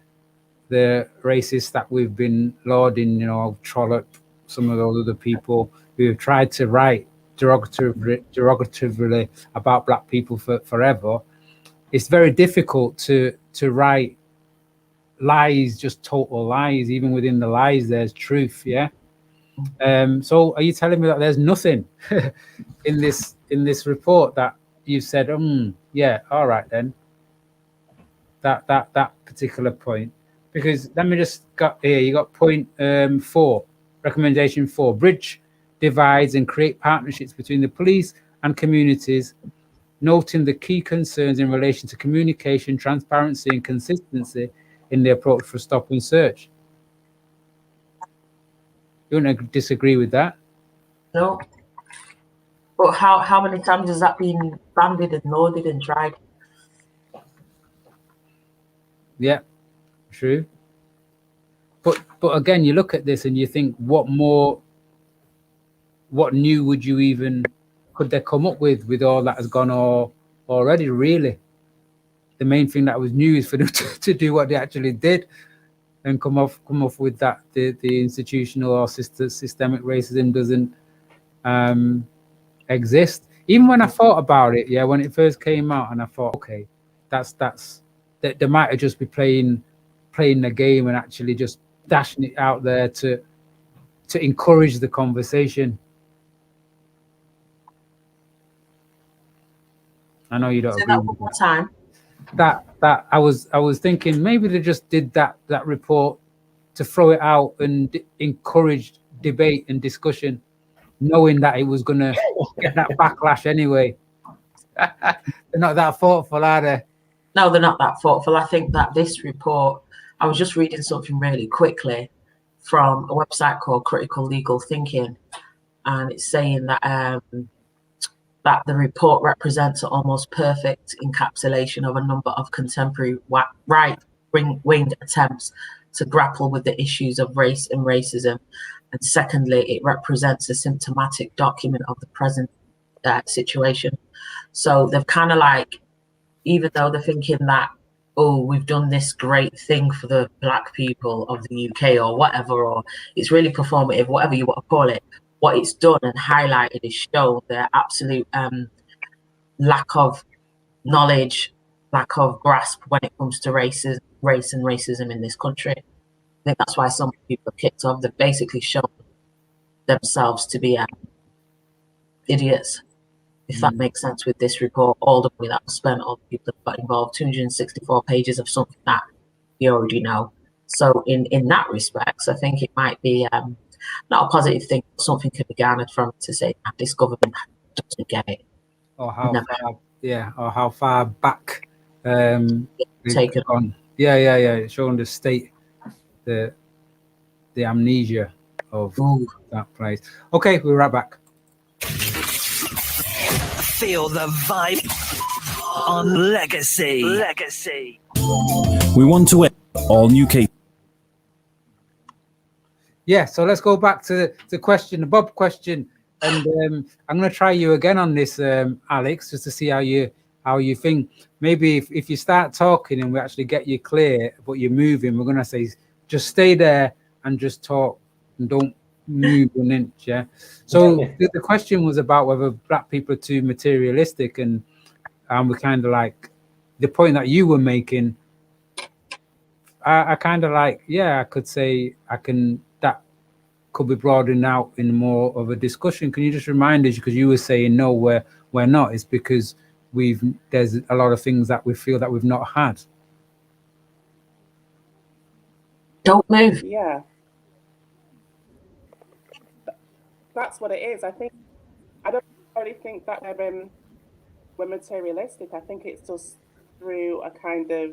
racists that we've been lauding, you know, Trollope, some of those other people who have tried to write derogatively about black people forever, it's very difficult to write lies, just total lies. Even within the lies, there's truth. Yeah. So are you telling me that there's nothing in this report that you said, yeah, all right then, that particular point? Because let me just got here, you got point 4, recommendation 4, bridge divides and create partnerships between the police and communities, noting the key concerns in relation to communication, transparency, and consistency in the approach for stop and search. You wouldn't disagree with that? No. But how many times has that been banded and loaded and tried? Yeah, true. But again, you look at this and you think, what new would you could they come up with all that has gone already? Really, the main thing that was new is for them to do what they actually did and come off with that the institutional or systemic racism doesn't exist. Even when I thought about it, when it first came out, and I thought, okay, that's that they might have just be playing the game and actually just dashing it out there to encourage the conversation. I know you don't agree with that. Time. That I was thinking maybe they just did that report to throw it out and encourage debate and discussion, knowing that it was gonna get that backlash anyway. They're not that thoughtful, are they? No, they're not that thoughtful. I think that this report, I was just reading something really quickly from a website called Critical Legal Thinking, and it's saying that that the report represents an almost perfect encapsulation of a number of contemporary right-wing attempts to grapple with the issues of race and racism. And secondly, it represents a symptomatic document of the present situation. So they've kind of like, even though they're thinking that, oh, we've done this great thing for the Black people of the UK or whatever, or it's really performative, whatever you want to call it, what it's done and highlighted is shown their absolute lack of knowledge, lack of grasp when it comes to race and racism in this country. I think that's why some people are kicked off. They've basically shown themselves to be idiots, if that makes sense, with this report. All the money that was spent, all the people that got involved, 264 pages of something that you already know. So in that respect, I think it might be not a positive thing, but something could be garnered from it to say that this government doesn't get it. Or how far back taken on. Yeah. Showing the state, the amnesia of that place. Okay, we'll be right back. Feel the vibe on Legacy. We want to end all new cases. Yeah, so let's go back to the question, the Bob question, and I'm going to try you again on this, Alex, just to see how you think. Maybe if you start talking and we actually get you clear, but you're moving, we're going to say just stay there and just talk and don't move an inch. Yeah. So the question was about whether Black people are too materialistic, and we kind of like the point that you were making. I kind of like, I could say that could be broadened out in more of a discussion. Can you just remind us, because you were saying no, we're not. It's because there's a lot of things that we feel that we've not had. Don't move. Yeah, that's what it is. I don't really think that we're materialistic. I think it's just through a kind of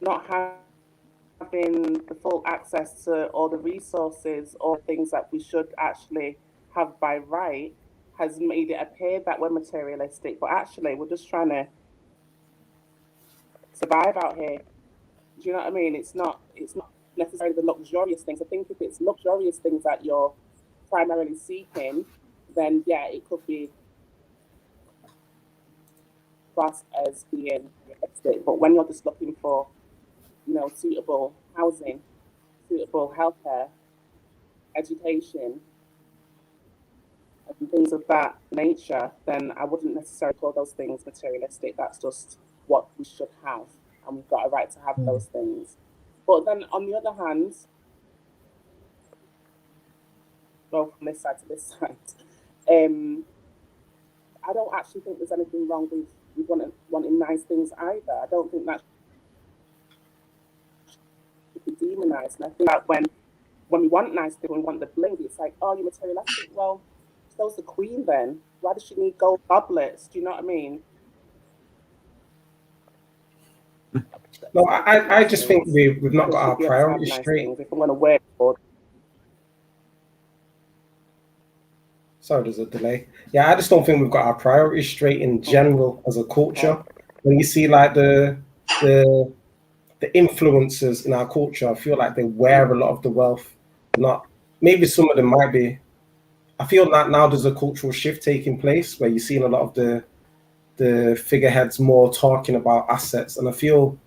not having the full access to all the resources or things that we should actually have by right has made it appear that we're materialistic, but actually we're just trying to survive out here. Do you know what I mean? It's not necessarily the luxurious things. I think if it's luxurious things that you're primarily seeking, then it could be classed as being realistic. But when you're just looking for suitable housing, suitable healthcare, education, and things of that nature, then I wouldn't necessarily call those things materialistic. That's just what we should have, and we've got a right to have those things. But then on the other hand, go from this side to this side, I don't actually think there's anything wrong with wanting nice things either. I don't think that should be demonized. And I think that when when we want nice things, when we want the bling, it's like, oh, you're materialistic. Well, so's the queen then. Why does she need gold goblets? Do you know what I mean? No, I just think we've not got our priorities nice straight. Things. If I'm going to work for. Sorry, there's a delay. Yeah, I just don't think we've got our priorities straight in general as a culture. When you see like the influencers in our culture, I feel like they wear a lot of the wealth. Not maybe some of them might be. I feel that now there's a cultural shift taking place where you're seeing a lot of the figureheads more talking about assets, and I feel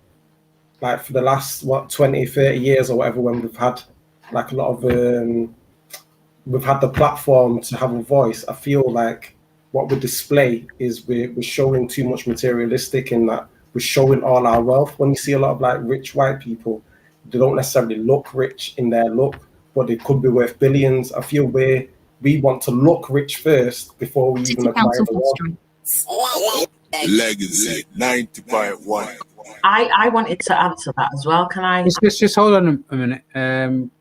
like for the last 20, 30 years or whatever, when we've had like a lot of we've had the platform to have a voice, I feel like what we display is we're showing too much materialistic in that we're showing all our wealth. When you see a lot of like rich white people, they don't necessarily look rich in their look, but they could be worth billions. I feel we want to look rich first before we even acquire the wealth. Legacy 90.1. I wanted to answer that as well. Can I? Just hold on a minute.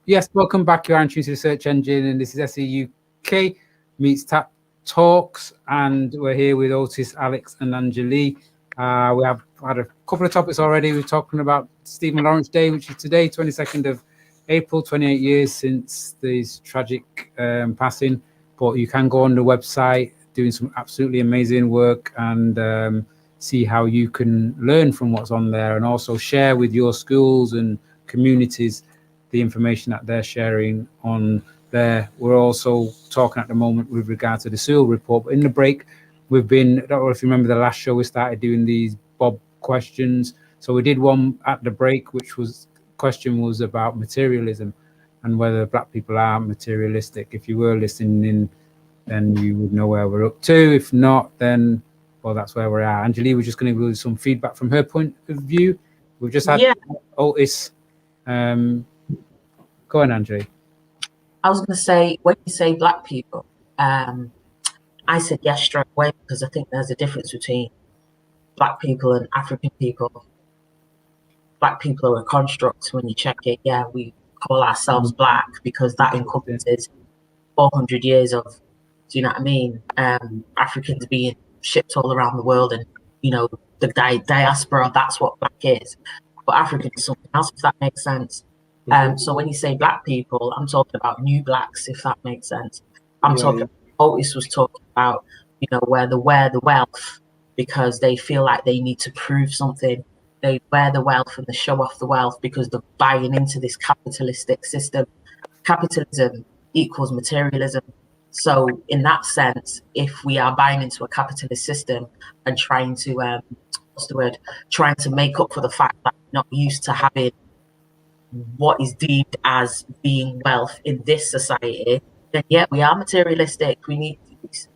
Yes, welcome back. You're answering to the search engine, and this is SEUK meets T.A.P Talks, and we're here with Otis, Alex, and Angeli. We have had a couple of topics already. We're talking about Stephen Lawrence Day, which is today, 22nd of April, 28 years since this tragic passing. But you can go on the website, doing some absolutely amazing work, and see how you can learn from what's on there, and also share with your schools and communities the information that they're sharing on there. We're also talking at the moment with regard to the Sewell Report. But in the break, we've been, I don't know if you remember the last show, we started doing these Bob questions. So we did one at the break, which was, question was about materialism and whether black people are materialistic. If you were listening in, then you would know where we're up to. If not, then, well, that's where we're at. Angeli was just going to give some feedback from her point of view. We've just had Otis. Go on, Angeli. I was going to say, when you say black people, I said yes straight away, because I think there's a difference between black people and African people. Black people are a construct. When you check it, yeah, we call ourselves black because that encompasses 400 years of, do you know what I mean? Africans being shipped all around the world, and, you know, the diaspora, that's what black is. But African is something else, if that makes sense. So when you say black people, I'm talking about new blacks, if that makes sense. I'm talking, Otis was talking about, you know, where they wear the wealth because they feel like they need to prove something. They wear the wealth and they show off the wealth because they're buying into this capitalistic system. Capitalism equals materialism. So in that sense, if we are buying into a capitalist system and trying to, trying to make up for the fact that we're not used to having what is deemed as being wealth in this society, then yeah, we are materialistic. We need,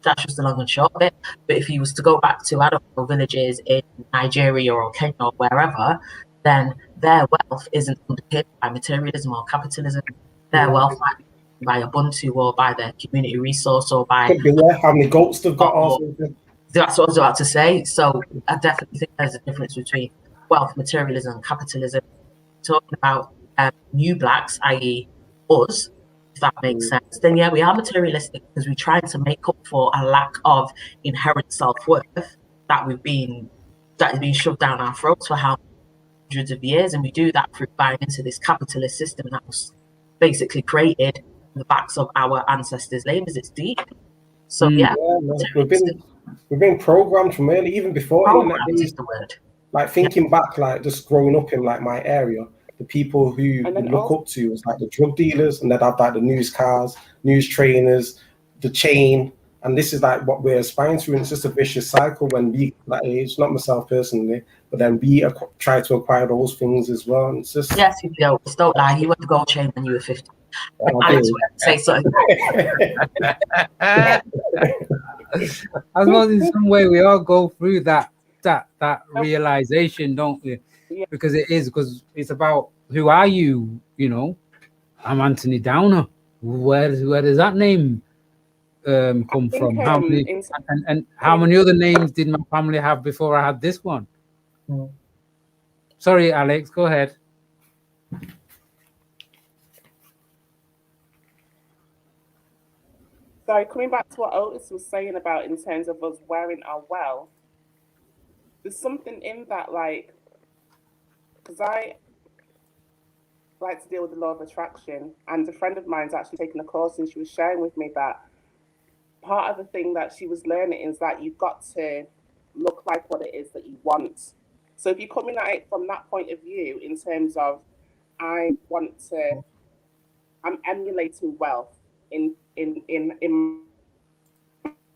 that's just the long and short of it. But if you was to go back to, I don't know, villages in Nigeria or Kenya or wherever, then their wealth isn't underpinned by materialism or capitalism. Their wealth might be by Ubuntu or by their community resource or by could be how many goats they've got or something. That's what I was about to say. So I definitely think there's a difference between wealth, materialism, and capitalism. Talking about new blacks, i.e. us, if that makes sense, then yeah, we are materialistic because we're trying to make up for a lack of inherent self-worth that has been shoved down our throats for how hundreds of years, and we do that through buying into this capitalist system that was basically created on the backs of our ancestors' labours. It's deep. So we've been programmed from early, even before internet days. The word. Like thinking back, like just growing up in like my area, the people who you look up to was like the drug dealers, and they'd have like the news cars, news trainers, the chain, and this is like what we're aspiring to, and it's just a vicious cycle when we, like, it's not myself personally, but then we try to acquire those things as well, and it's just... Yes, you don't lie, you went to gold chain when you were 50. Alex, say something. I suppose in some way we all go through that realization, don't we? Yeah. Because it's about, who are you? You know, I'm Anthony Downer. Where does that name come from? How many and how many other names did my family have before I had this one? Sorry, Alex, go ahead. Sorry, coming back to what Otis was saying about in terms of us wearing our wealth, there's something in that, like, because I like to deal with the law of attraction, and a friend of mine's actually taken a course, and she was sharing with me that part of the thing that she was learning is that you've got to look like what it is that you want. So if you come in at it from that point of view, in terms of I'm emulating wealth in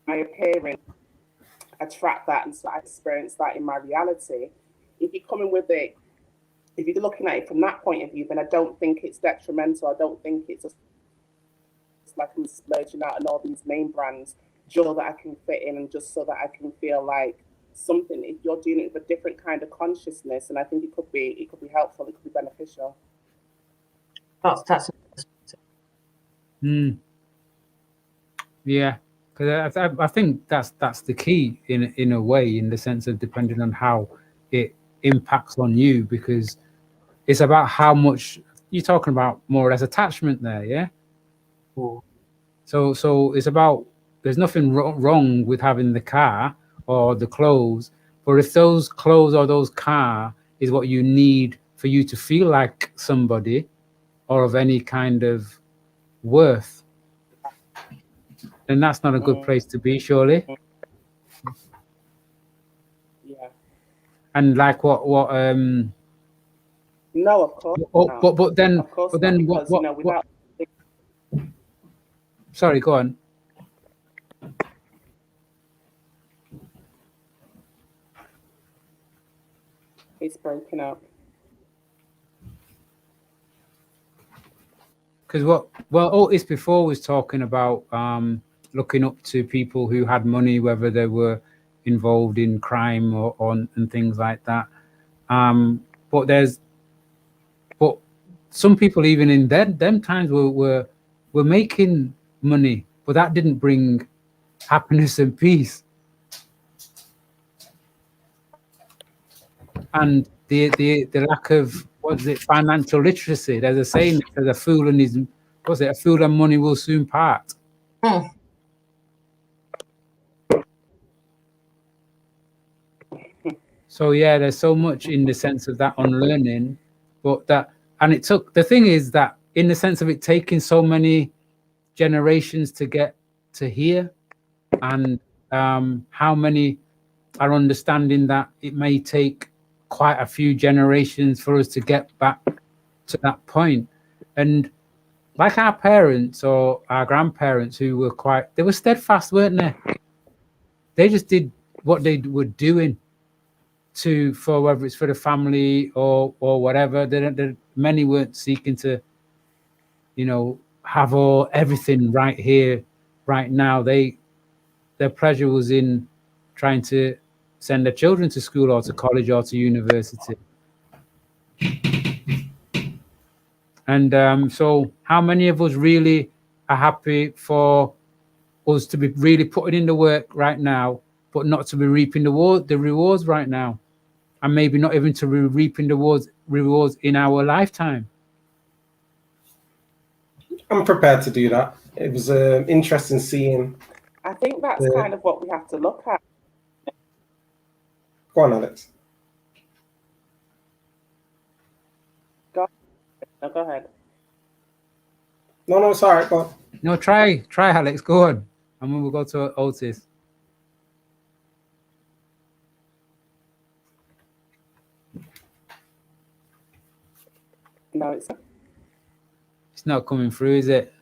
my appearance, attract that, and so I experience that in my reality. If you come in with it, if you're looking at it from that point of view, then I don't think it's detrimental. I don't think it's just like I'm splurging out on all these name brands just so that I can fit in and just so that I can feel like something. If you're doing it with a different kind of consciousness, and I think it could be helpful, it could be beneficial. That's Yeah, because I think that's the key in a way, in the sense of depending on how it impacts on you, because it's about how much you're talking about, more or less attachment there, yeah. So it's about, there's nothing wrong with having the car or the clothes, but if those clothes or those car is what you need for you to feel like somebody or of any kind of worth, then that's not a good place to be, surely. Yeah. And like what No, of course. but then because, what, without. Sorry, go on. It's breaking up. Because Otis before was talking about looking up to people who had money, whether they were involved in crime or and things like that. But some people even in them times were making money, but that didn't bring happiness and peace. And the lack of, what is it, financial literacy. There's a saying that says a fool and money will soon part. So yeah, there's so much in the sense of that unlearning, and it took, the thing is that in the sense of it taking so many generations to get to here, and how many are understanding that it may take quite a few generations for us to get back to that point. And like our parents or our grandparents, who were they were steadfast, weren't they? They just did what they were doing for whether it's for the family or whatever. Many weren't seeking to, have everything right here, right now. Their pleasure was in trying to send their children to school or to college or to university. And so how many of us really are happy for us to be really putting in the work right now, but not to be reaping the rewards right now, and maybe not even to be reaping the rewards in our lifetime? I'm prepared to do that. It was interesting seeing. I think that's kind of what we have to look at. Go on, Alex. Go ahead. No, it's all right. Go on. No, try, Alex. Go on, and then we'll go to Otis. No, it's not coming through, is it?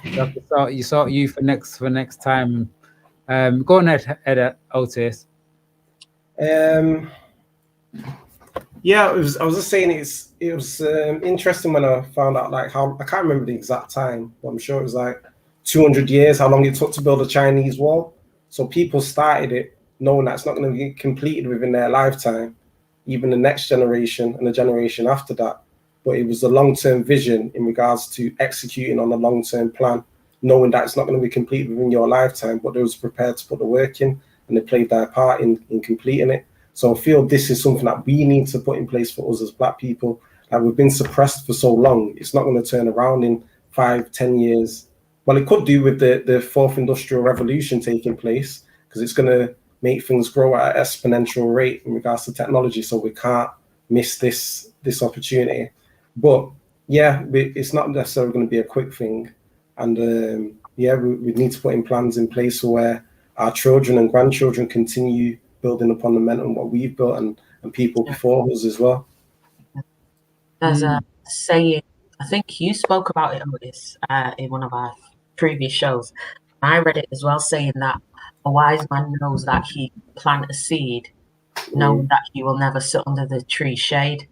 You sort you for next time. Go on ahead, Otis. Yeah, I was just saying it was interesting when I found out, like, how, I can't remember the exact time, but I'm sure it was like 200 years, how long it took to build a Chinese wall. So people started it knowing that it's not going to be completed within their lifetime, even the next generation and the generation after that. But it was a long-term vision in regards to executing on a long-term plan, knowing that it's not going to be completed within your lifetime, but they was prepared to put the work in, and they played their part in completing it. So I feel this is something that we need to put in place for us as Black people. Like, we've been suppressed for so long. It's not going to turn around in 5-10 years. well, it could do with the fourth industrial revolution taking place, because it's going to make things grow at an exponential rate in regards to technology. So we can't miss this opportunity. But yeah, it's not necessarily going to be a quick thing. And yeah, we need to put in plans in place where our children and grandchildren continue building upon the momentum what we've built, and people before us as well. There's a saying, I think you spoke about it, Otis, in one of our previous shows. I read it as well, saying that a wise man knows that he can plant a seed, knowing that he will never sit under the tree shade.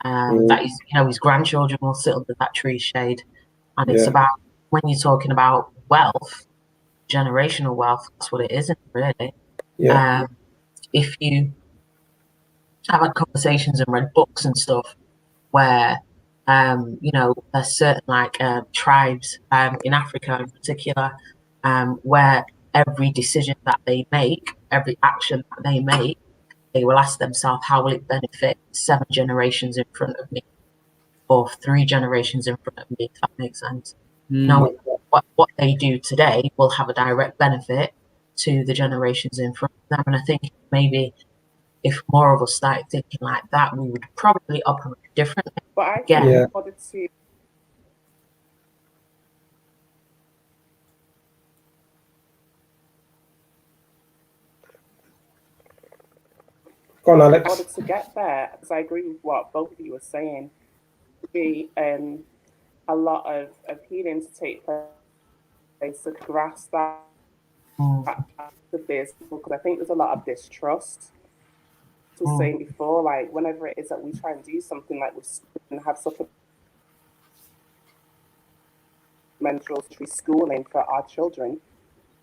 That is, his grandchildren will sit under that tree shade. And it's about, when you're talking about wealth, generational wealth, that's what it is, really. Yeah. If you have had conversations and read books and stuff where, there's certain tribes in Africa in particular, where every decision that they make, every action that they make, they will ask themselves, how will it benefit 7 generations in front of me, or 3 generations in front of me, if that makes sense. Knowing what they do today will have a direct benefit to the generations in front of them. And I think maybe if more of us started thinking like that, we would probably operate differently. But I think in order to Go on, Alex. in order to get there, because I agree with what both of you were saying, be a lot of healing to take place to grasp that the business, because I think there's a lot of distrust. I was saying before, like whenever it is that we try and do something like we have supplemental schooling for our children,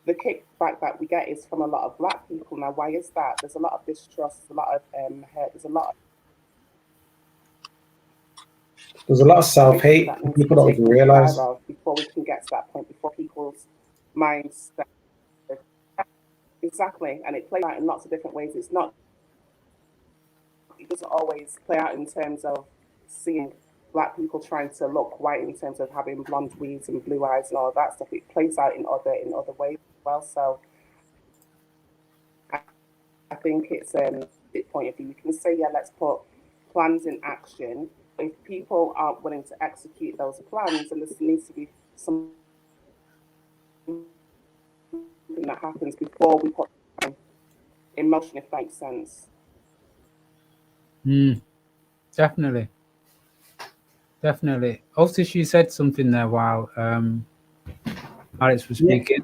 the kickback that we get is from a lot of Black people. Now, why is that? There's a lot of distrust, there's a lot of hurt, there's a lot of self-hate. People don't even realize. Before we can get to that point, before people's minds. Exactly, and it plays out in lots of different ways. It doesn't always play out in terms of seeing Black people trying to look white, in terms of having blonde weaves and blue eyes and all that stuff. It plays out in other ways as well. So I think it's a point of view. You can say, yeah, let's put plans in action. If people aren't willing to execute those plans, and there needs to be something that happens before we put in motion, if that makes sense. Definitely. Otis, you said something there while Alex was speaking.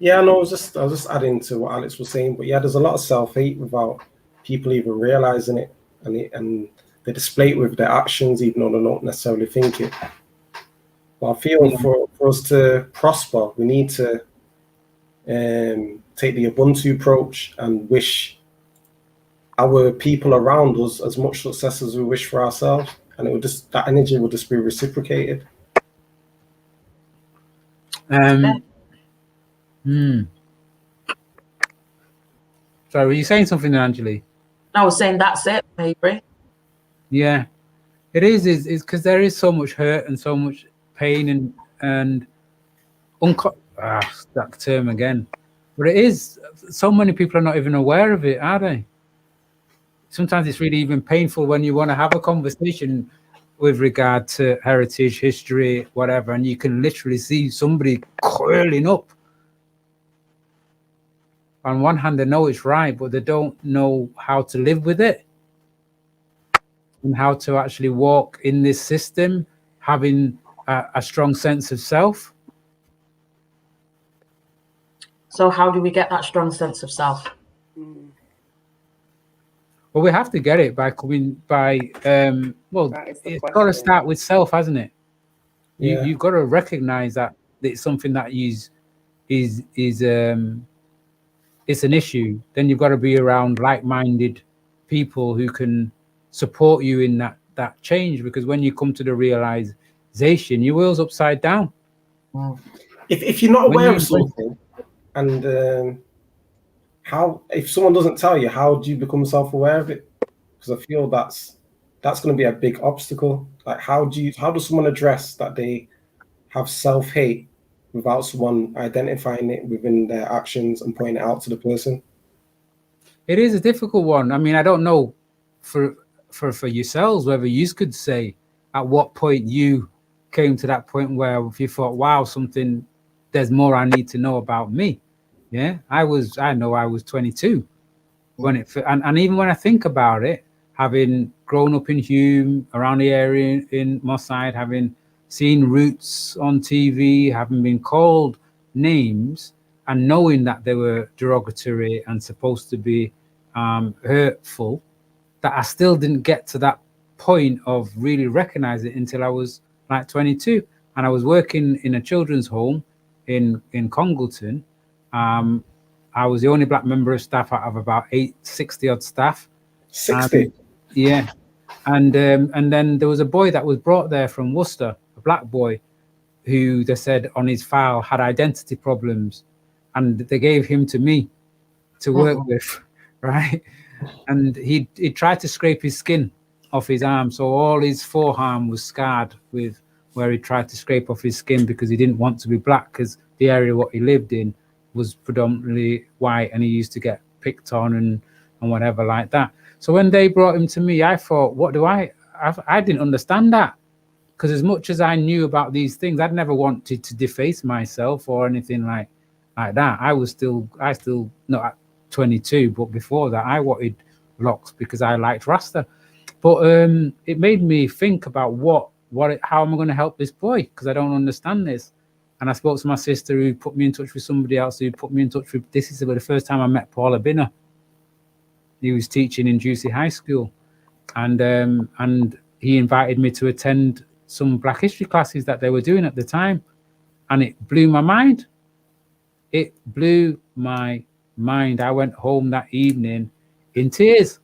Yeah, no, I was just adding to what Alex was saying. But yeah, there's a lot of self-hate without people even realizing it, and they display it with their actions, even though they don't necessarily think it. But I feel for us to prosper, we need to take the Ubuntu approach and wish our people around us as much success as we wish for ourselves, and that energy will just be reciprocated. So were you saying something, Angeli? I was saying that's it, maybe. Yeah, it is because there is so much hurt and so much pain and that term again. But it is, so many people are not even aware of it, are they? Sometimes it's really even painful when you want to have a conversation with regard to heritage, history, whatever, and you can literally see somebody curling up. On one hand, they know it's right, but they don't know how to live with it and how to actually walk in this system, having a strong sense of self. So how do we get that strong sense of self? Well, we have to get it by coming by, it's got to start with self, hasn't it? You've got to recognize that it's something that is it's an issue. Then you've got to be around like-minded people who can support you in that change, because when you come to the realization, your world's upside down. If you're not aware of something, and if someone doesn't tell you, how do you become self-aware of it? Because I feel that's going to be a big obstacle. Like, how does someone address that they have self-hate without someone identifying it within their actions and pointing it out to the person? It is a difficult one. I mean, I don't know for yourselves whether you could say at what point you came to that point where you thought, wow, there's more I need to know about me. Yeah, I know I was 22 when and even when I think about it, having grown up in Hume, around the area in Moss Side, having seen Roots on TV, having been called names and knowing that they were derogatory and supposed to be hurtful, that I still didn't get to that point of really recognizing it until I was like 22. And I was working in a children's home in Congleton. I was the only black member of staff out of about 60 odd staff. 60? Yeah. And then there was a boy that was brought there from Worcester, a black boy, who they said on his file had identity problems, and they gave him to me to work with, right? And he tried to scrape his skin off his arm, so all his forearm was scarred with where he tried to scrape off his skin because he didn't want to be black, because the area what he lived in was predominantly white, and he used to get picked on and whatever like that. So when they brought him to me, I thought, what do I didn't understand that, because as much as I knew about these things, I'd never wanted to deface myself or anything like that. I still not at 22, but before that I wanted locks because I liked Rasta. But it made me think about how am I going to help this boy, because I don't understand this. And I spoke to my sister, who put me in touch with somebody else, who put me in touch with, this is the first time I met Paul Abinner. He was teaching in Juicy High School, and he invited me to attend some Black History classes that they were doing at the time, and it blew my mind. It blew my mind. I went home that evening in tears.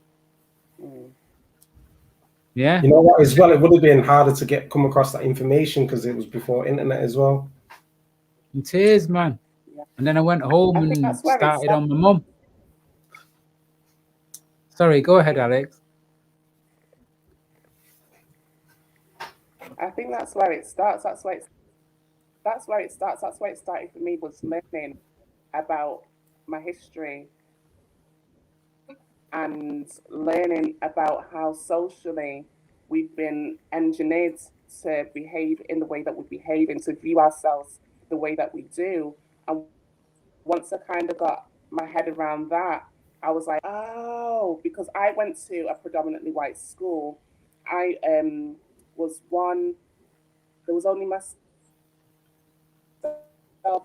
Yeah. You know what, as well, it would have been harder to come across that information because it was before internet as well. In tears, man. Yeah. And then I went home and started on my mum. Sorry, go ahead, Alex. I think that's where it starts. That's where it started for me, was learning about my history and learning about how socially we've been engineered to behave in the way that we behave and to view ourselves the way that we do. And once I kind of got my head around that, I was like, oh, because I went to a predominantly white school. I was one, there was only myself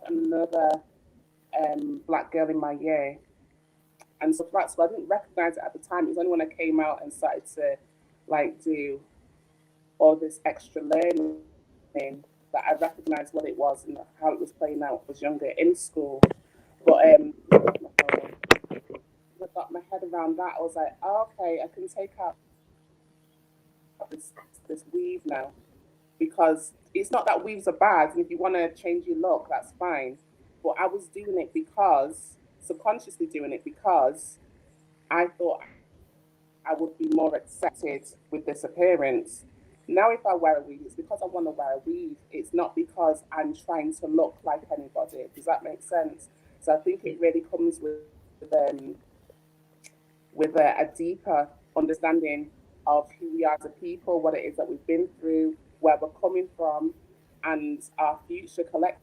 and another black girl in my year. And so that's why I didn't recognize it at the time. It was only when I came out and started to do all this extra learning that I recognized what it was and how it was playing out when I was younger in school. But I got my head around that. I was like, oh, okay, I can take out this weave now, because it's not that weaves are bad, and if you want to change your look, that's fine. But I was doing it subconsciously doing it because I thought I would be more accepted with this appearance. Now if I wear a weave, it's because I want to wear a weave. It's not because I'm trying to look like anybody. Does that make sense? So I think it really comes with a deeper understanding of who we are as a people, what it is that we've been through, where we're coming from, and our future collectively.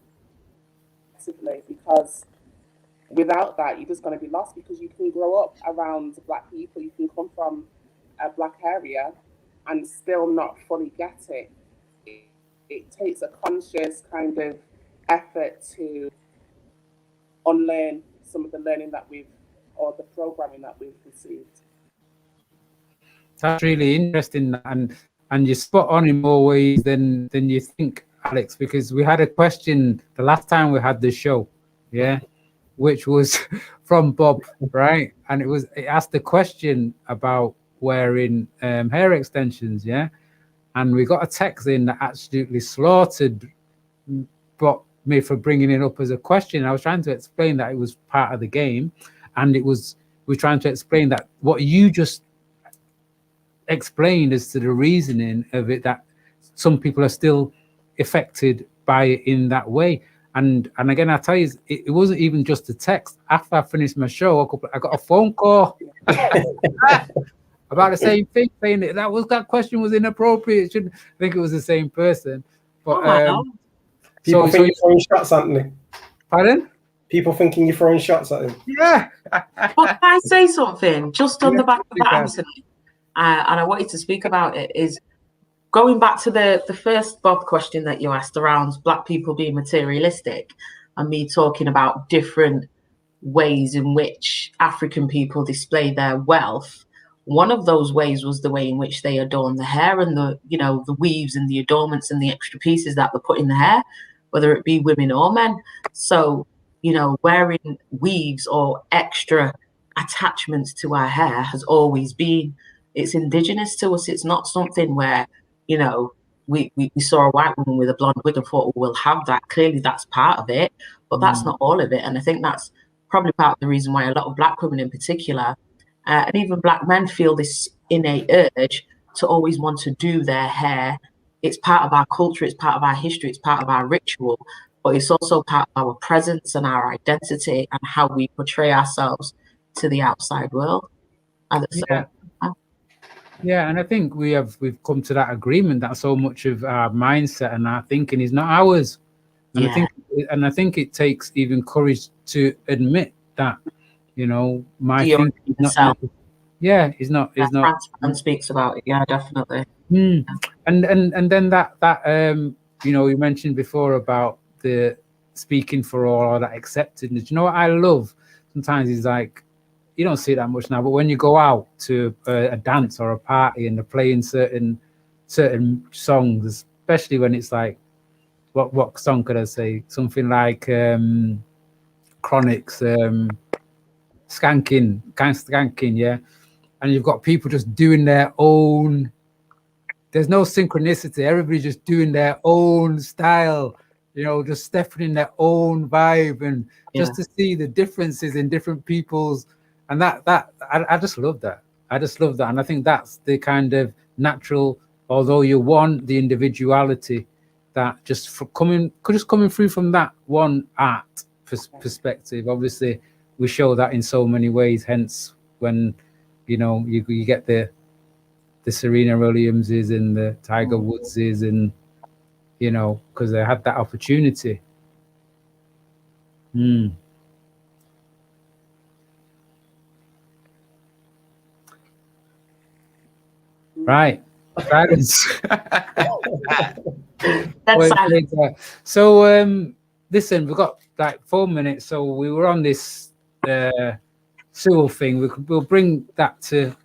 Because without that, you're just going to be lost, because you can grow up around black people, you can come from a black area and still not fully get it. It takes a conscious kind of effort to unlearn some of the learning or the programming that we've received. That's really interesting, and you're spot on in more ways than you think, Alex, because we had a question the last time we had the show, yeah, which was from Bob, right? And it asked a question about wearing hair extensions, yeah, and we got a text in that absolutely slaughtered me for bringing it up as a question. I was trying to explain that it was part of the game, and we're trying to explain that what you just explained as to the reasoning of it, that some people are still affected by it in that way. And again, I tell you, it wasn't even just a text. After I finished my show, I got a phone call about the same thing, saying that question was inappropriate. I think it was the same person. But people think you're throwing shots at me. Pardon? People thinking you're throwing shots at him. Yeah. But can I say something just on the back of that, Anthony? And I wanted to speak about it, is going back to the first Bob question that you asked around Black people being materialistic, and me talking about different ways in which African people display their wealth. One of those ways was the way in which they adorn the hair and the weaves and the adornments and the extra pieces that they put in the hair, whether it be women or men. So, wearing weaves or extra attachments to our hair has always been, it's indigenous to us. It's not something where, we saw a white woman with a blonde wig and thought, oh, we'll have that. Clearly that's part of it, but that's not all of it. And I think that's probably part of the reason why a lot of Black women in particular, and even Black men, feel this innate urge to always want to do their hair. It's part of our culture, it's part of our history, it's part of our ritual, but it's also part of our presence and our identity and how we portray ourselves to the outside world. Yeah, and I think we've come to that agreement that so much of our mindset and our thinking is not ours. And I think it takes even courage to admit that, my thinking is not. Yeah, it's not. And speaks about it. Yeah, definitely. And then that you mentioned before about the speaking for all, or that acceptedness. You know what I love? Sometimes it's like, you don't see it that much now, but when you go out to a dance or a party and they're playing certain songs, especially when it's like, what song could I say? Something like Chronic's Skanking, yeah. And you've got people just doing their own. There's no synchronicity. Everybody's just doing their own style, just stepping in their own vibe, and just to see the differences in different people's. And I just love that. And I think that's the kind of natural, although you want the individuality, that just coming through from that one art perspective. Obviously, we show that in so many ways. Hence, when you get the Serena Williamses and the Tiger Woodses, and because they had that opportunity. Right. Silence. So listen, we've got like 4 minutes. So we were on this Sewell thing. We'll bring that to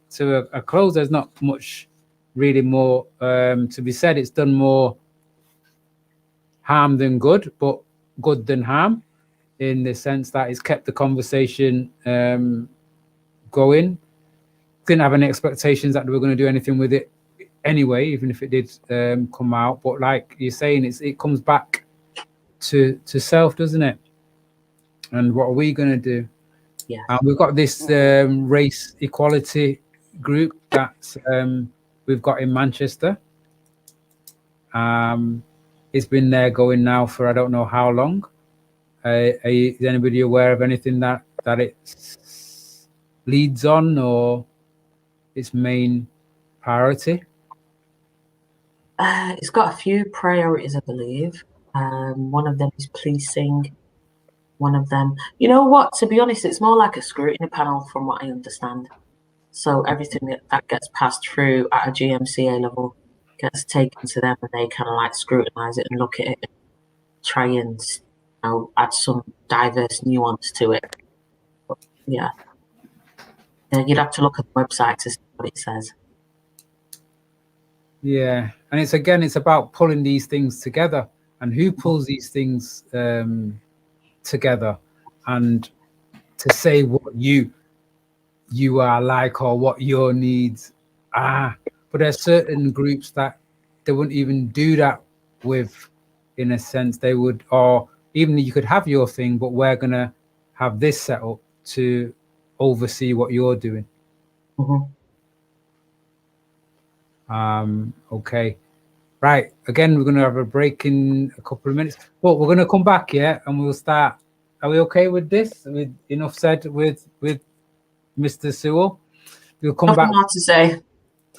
a close. There's not much really more to be said. It's done more harm than good, but good than harm, in the sense that it's kept the conversation going. Didn't have any expectations that we were going to do anything with it anyway, even if it did come out. But like you're saying, it comes back to self, doesn't it? And what are we going to do? Yeah. We've got this race equality group that we've got in Manchester. It's been there going now for I don't know how long. Is anybody aware of anything that it leads on, or its main priority? It's got a few priorities, I believe. One of them is policing. One of them, you know what, to be honest, it's more like a scrutiny panel from what I understand. So everything that gets passed through at a GMCA level gets taken to them, and they kind of like scrutinize it and look at it and try and add some diverse nuance to it. But, yeah. You'd have to look at the website to see what it says. Yeah, and it's about pulling these things together, and who pulls these things together, and to say what you are like, or what your needs are. But there's certain groups that they wouldn't even do that with, in a sense. They would, or even you could have your thing, but we're gonna have this set up to oversee what you're doing. Okay, Right. Again, we're going to have a break in a couple of minutes, but we're going to come back, yeah, and we'll start. Are we okay with this? With enough said with Mr. Sewell? We'll come back. Nothing more to say.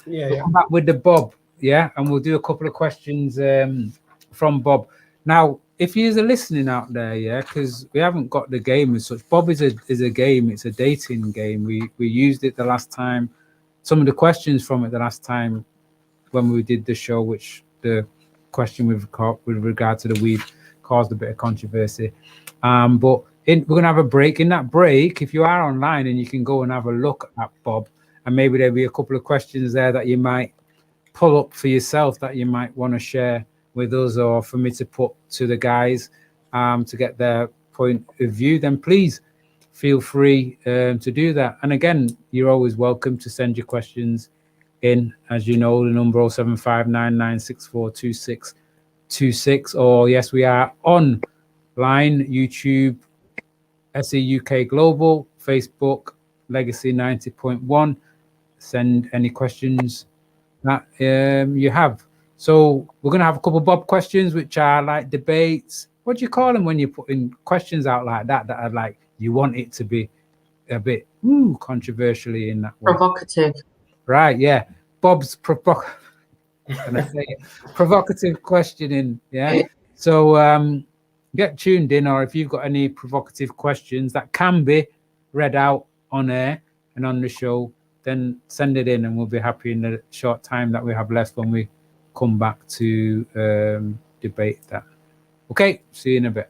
We'll come back with the Bob, yeah, and we'll do a couple of questions from Bob. Now, if you're listening out there, yeah, because we haven't got the game as such. Bob is a game. It's a dating game. We used it the last time. Some of the questions from it the last time when we did the show, which the question with regard to the weed caused a bit of controversy. But we're gonna have a break. In that break, if you are online and you can go and have a look at Bob, and maybe there'll be a couple of questions there that you might pull up for yourself that you might want to share with us, or for me to put to the guys to get their point of view, then please feel free to do that. And again, you're always welcome to send your questions in. As you know, the number 07599642626, or yes, we are online, YouTube, SEUK Global, Facebook, Legacy 90.1. Send any questions that you have. So we're going to have a couple of Bob questions, which are like debates. What do you call them when you put in questions out like that are like, you want it to be a bit controversially in that way? Provocative. Right, yeah. Bob's provocative questioning, yeah. So get tuned in, or if you've got any provocative questions that can be read out on air and on the show, then send it in, and we'll be happy in the short time that we have left when we come back to debate that. Okay, see you in a bit.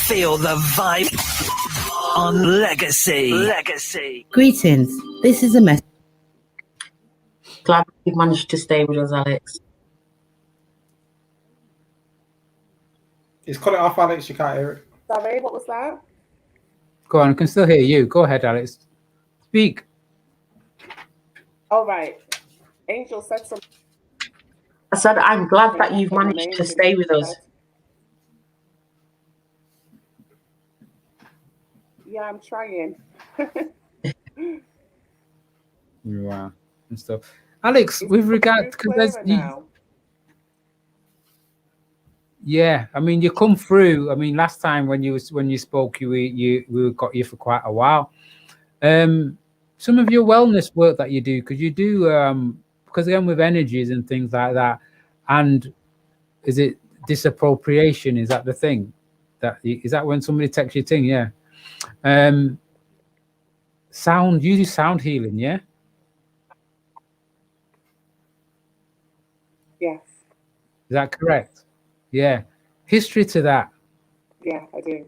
Feel the vibe on Legacy. Greetings. This is a message. Glad you managed to stay with us, Alex. He's cut it off, Alex. You can't hear it. Sorry, what was that? Go on, I can still hear you. Go ahead, Alex. Speak. All right. Angel said something. I said, I'm glad that you've managed to stay with us. Yeah, I'm trying. You are and stuff. Alex, with regard, because yeah, I mean, you come through. I mean, last time when you spoke, we got you for quite a while. Some of your wellness work that you do, because you do, because again with energies and things like that, and is it disappropriation? Is that the thing? Is that when somebody takes your thing? Yeah. Sound. You do sound healing, yeah. Yes. Is that correct? Yeah. History to that. Yeah, I do.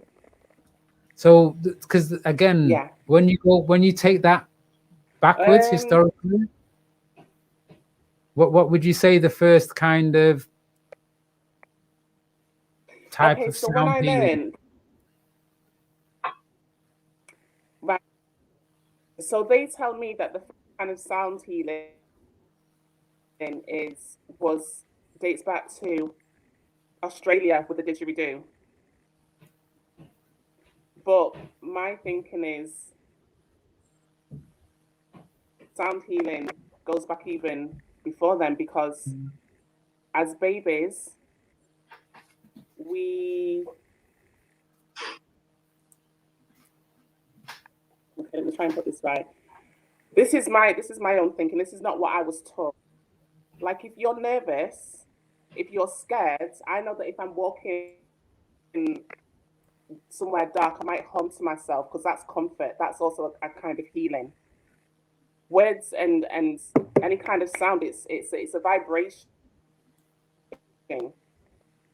So, because again, yeah. when you take that backwards historically, what would you say the first kind of type of so sound when I healing? learned, right, so they tell me that the first kind of sound healing dates back to Australia with the didgeridoo. But my thinking is sound healing goes back even before then, because as babies, okay, let me try and put this right. This is my own thinking. This is not what I was taught. Like, if you're nervous, if you're scared, I know that if I'm walking somewhere dark, I might hum to myself, because that's comfort. That's also a kind of healing. Words and any kind of sound, it's a vibration.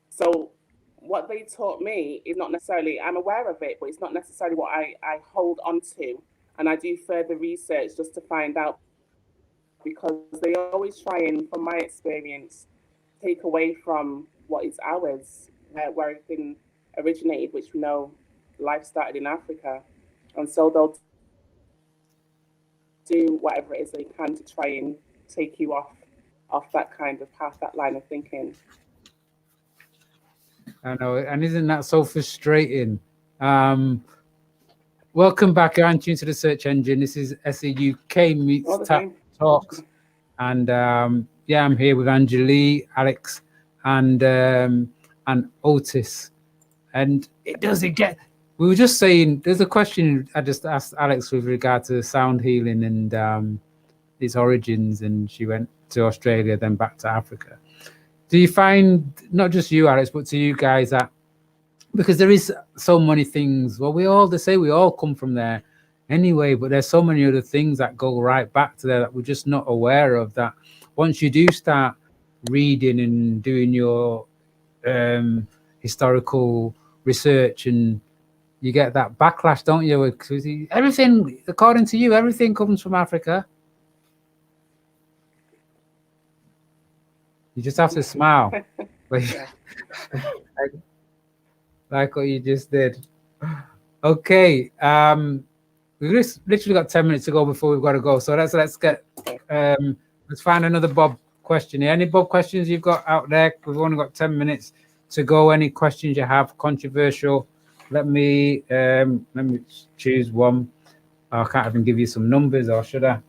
So what they taught me is not necessarily, I'm aware of it, but it's not necessarily what I hold on to. And I do further research just to find out, because they always try and, from my experience, take away from what is ours, where everything originated, which we know life started in Africa. And so they'll do whatever it is they can to try and take you off that kind of path, that line of thinking. I know, and isn't that so frustrating? Welcome back, aren't you, to the search engine? This is SEUK meets T.A.P Talks, And yeah, I'm here with Angeli, Alex, and Otis. And we were just saying, there's a question I just asked Alex with regard to sound healing and its origins, and she went to Australia, then back to Africa. Do you find, not just you, Alex, but to you guys, that because there is so many things, well, they say we all come from there anyway, but there's so many other things that go right back to there that we're just not aware of, that once you do start reading and doing your historical research, and you get that backlash, don't you? Because everything, according to you, everything comes from Africa. You just have to smile. like what you just did. Okay. We've just literally got 10 minutes to go before we've got to go. So let's get let's find another Bob question here. Any Bob questions you've got out there? We've only got 10 minutes to go. Any questions you have, controversial? Let me choose one. I can't even give you some numbers, or should I?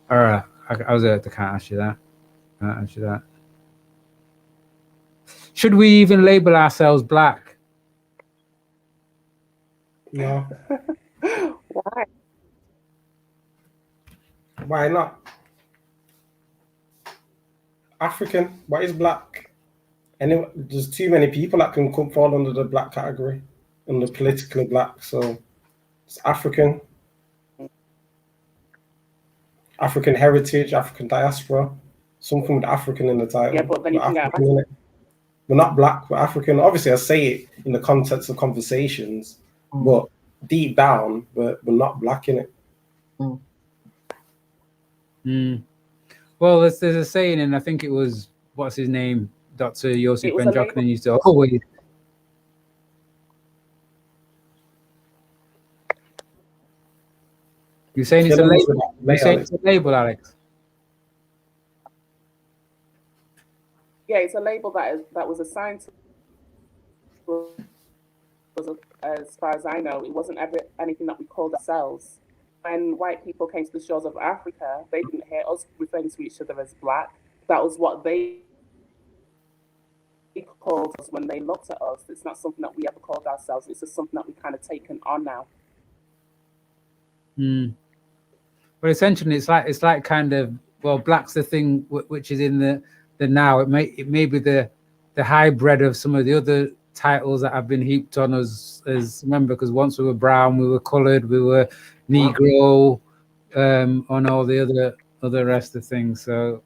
All right, I can't ask you that. Can't answer that. Should we even label ourselves black? No. Why? Why not? African. What is black? Anyway, there's too many people that can fall under the black category, under politically black. So it's African. African heritage, African diaspora, something with African in the title. Yeah, but then you can get We're not black, we're African. Obviously, I say it in the context of conversations, but deep down, we're not black in it. Well, there's a saying, and I think it was, what's his name? Dr. Yosef Ben-Jochannan used to always. You're saying it's a label? You're saying it's a label, Alex? Yeah, it's a label that was assigned to us. As far as I know, it wasn't ever anything that we called ourselves. When white people came to the shores of Africa, they didn't hear us referring to each other as black. That was what they called us when they looked at us. It's not something that we ever called ourselves. It's just something that we've kind of taken on now. But essentially, it's like kind of, well, black's the thing which is in the now. It may be the hybrid of some of the other titles that have been heaped on us as remember, because once we were brown, we were coloured, we were Negro, on all the other rest of things. So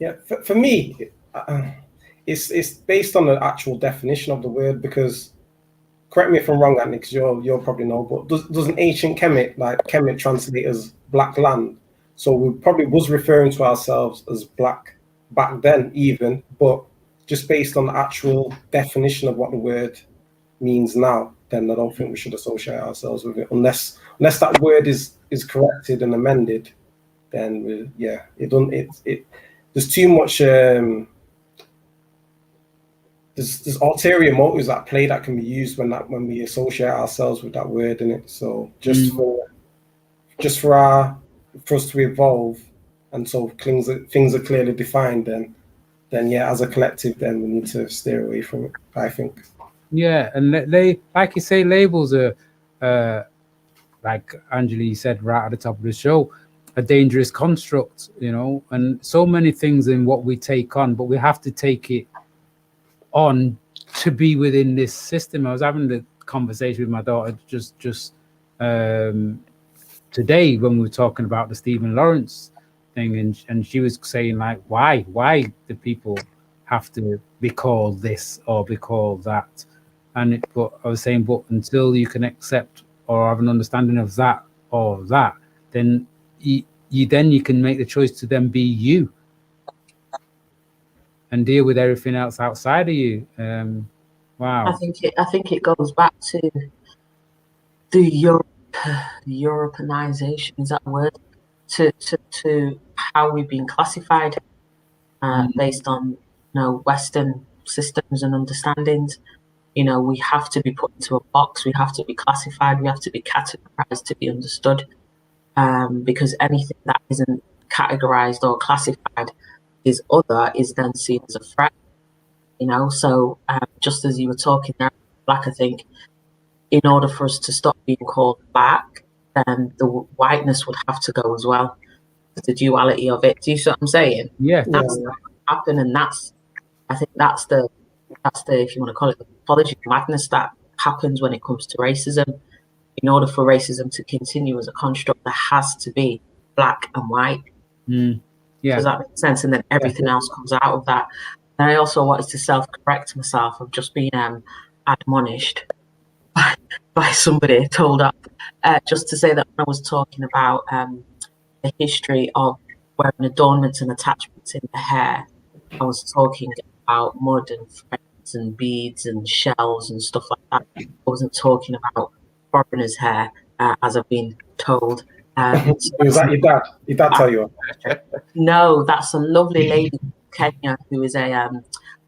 yeah, for me, it's based on the actual definition of the word, because correct me if I'm wrong, Andy, because you'll probably know, but does an ancient Kemet translate as black land? So we probably was referring to ourselves as black back then even, but just based on the actual definition of what the word means now, then I don't think we should associate ourselves with it unless that word is corrected and amended. Then there's too much there's ulterior motives at play that can be used when we associate ourselves with that word in it. So for us to evolve, and so things are clearly defined, then yeah, as a collective, then we need to steer away from it, I think. Yeah, and they, like you say, labels are, like Angeli said right at the top of the show, a dangerous construct, and so many things in what we take on, but we have to take it on to be within this system. I was having the conversation with my daughter just today when we were talking about the Stephen Lawrence thing, and she was saying, like, why do people have to be called this or be called that? But I was saying, but until you can accept or have an understanding of that or that, then you can make the choice to then be you and deal with everything else outside of you. Wow. I think it goes back to the Europeanization, is that a word? To how we've been classified based on Western systems and understandings. You know, we have to be put into a box. We have to be classified. We have to be categorized to be understood. Because anything that isn't categorized or classified is then seen as a threat. You know, so just as you were talking there, Black, I think, in order for us to stop being called Black, then the whiteness would have to go as well. The duality of it. Do you see what I'm saying? Yeah. That's what happened, and I think that's the if you want to call it the pathology of madness that happens when it comes to racism. In order for racism to continue as a construct, there has to be Black and white. Yeah. Does that make sense? And then everything else comes out of that. And I also wanted to self-correct myself. I've just been admonished by somebody, told up, just to say that when I was talking about the history of wearing adornments and attachments in the hair, I was talking about mud and threads and beads and shells and stuff like that. I wasn't talking about foreigners' hair, as I've been told. Was that your dad? Your dad tell you? No, that's a lovely lady in Kenya who is a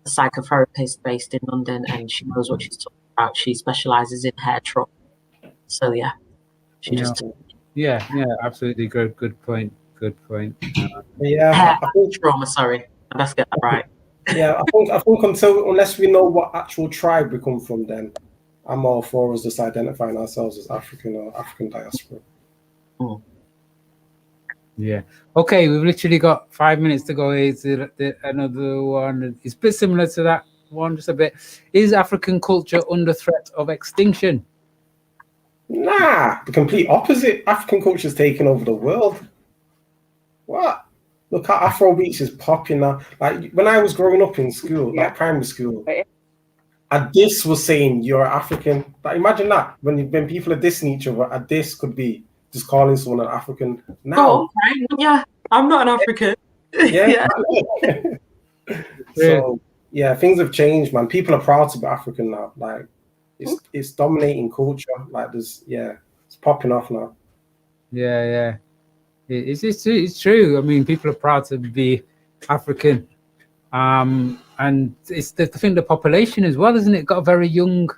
psychotherapist based in London, and she knows what she's talking about. She specializes in hair trauma. So yeah, she just absolutely good point. Yeah, hair trauma. Sorry, let's get that right. Yeah, I think unless we know what actual tribe we come from, then I'm all for us just identifying ourselves as African or African diaspora. Yeah. Okay, we've literally got 5 minutes to go. Is another one? It's a bit similar to that one, just a bit. Is African culture under threat of extinction? Nah, the complete opposite. African culture is taking over the world. What? Look how Afrobeats is popping now. Like when I was growing up in school, like primary school, a diss was saying you're African. Like imagine that when people are dissing each other, a diss could be just calling someone an African. Now, I'm not an African. Yeah. So yeah, things have changed, man. People are proud to be African now. Like it's dominating culture. Like it's popping off now. Yeah. It's true. I mean, people are proud to be African, and it's the thing. The population as well, isn't it? Got a very young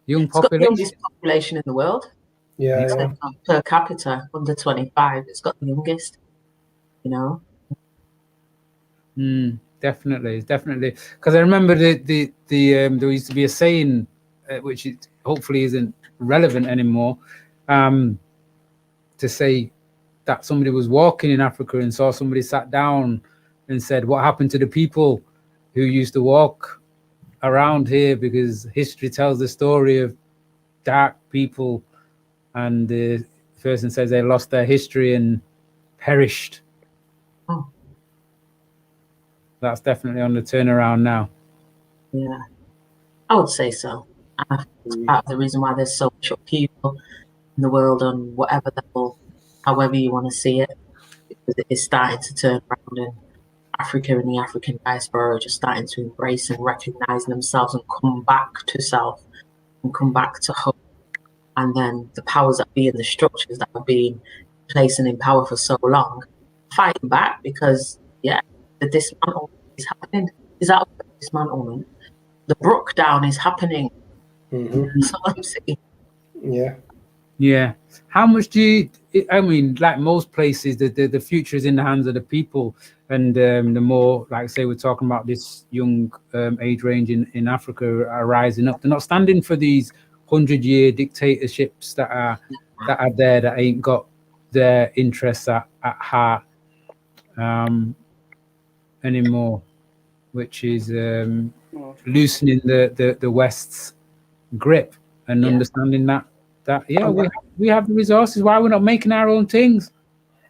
population. Got the youngest population in the world. Yeah. Per capita, under 25. It's got the youngest. You know. Definitely. Because I remember there used to be a saying, which hopefully isn't relevant anymore. To say that somebody was walking in Africa and saw somebody sat down and said, what happened to the people who used to walk around here? Because history tells the story of dark people, and the person says they lost their history and perished. That's definitely on the turnaround now. Yeah, I would say so. It's part of the reason why there's so much upheaval in the world on whatever level, however you want to see it, because it is starting to turn around, and Africa and the African diaspora are just starting to embrace and recognize themselves and come back to self and come back to hope. And then the powers that be and the structures that have been placed in power for so long, fighting back because, the dismantlement is happening. Is that dismantlement? The brook down is happening. That's all I'm saying. Yeah. How much do you? I mean, like most places, the future is in the hands of the people, and the more, like say, we're talking about this young age range in Africa are rising up. They're not standing for these 100-year dictatorships that are there that ain't got their interests at heart anymore, which is loosening the West's grip and understanding that we have the resources. Why we're not making our own things?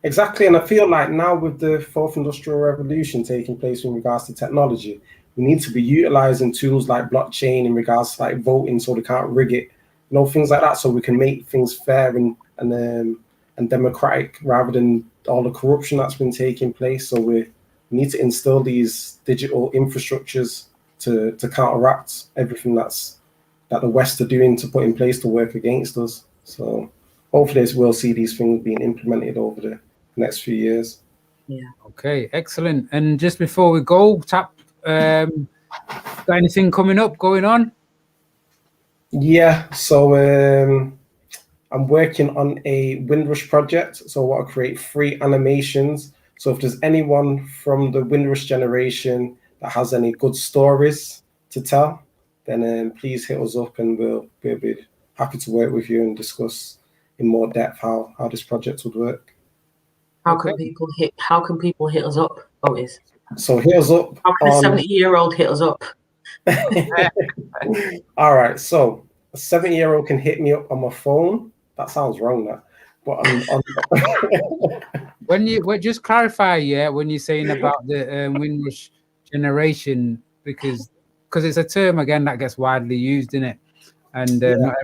Exactly, and I feel like now with the fourth industrial revolution taking place in regards to technology, we need to be utilizing tools like blockchain in regards to like voting, so they can't rig it, things like that, so we can make things fair and democratic rather than all the corruption that's been taking place. So we need to instill these digital infrastructures to counteract everything that the West are doing to put in place to work against us. So hopefully we'll see these things being implemented over the next few years. Yeah. Okay, excellent. And just before we go, T.A.P, Got anything coming up, going on? Yeah, so I'm working on a Windrush project. So I want to create 3 animations. So if there's anyone from the Windrush generation that has any good stories to tell, then please hit us up and we'll be happy to work with you and discuss in more depth how this project would work. How can people hit us up, Otis? So hit us up. How can a 70-year-old hit us up? All right, so a 70-year-old can hit me up on my phone. That sounds wrong, that. But when you just clarify, when you're saying about the Windrush generation, because it's a term again that gets widely used in it, and not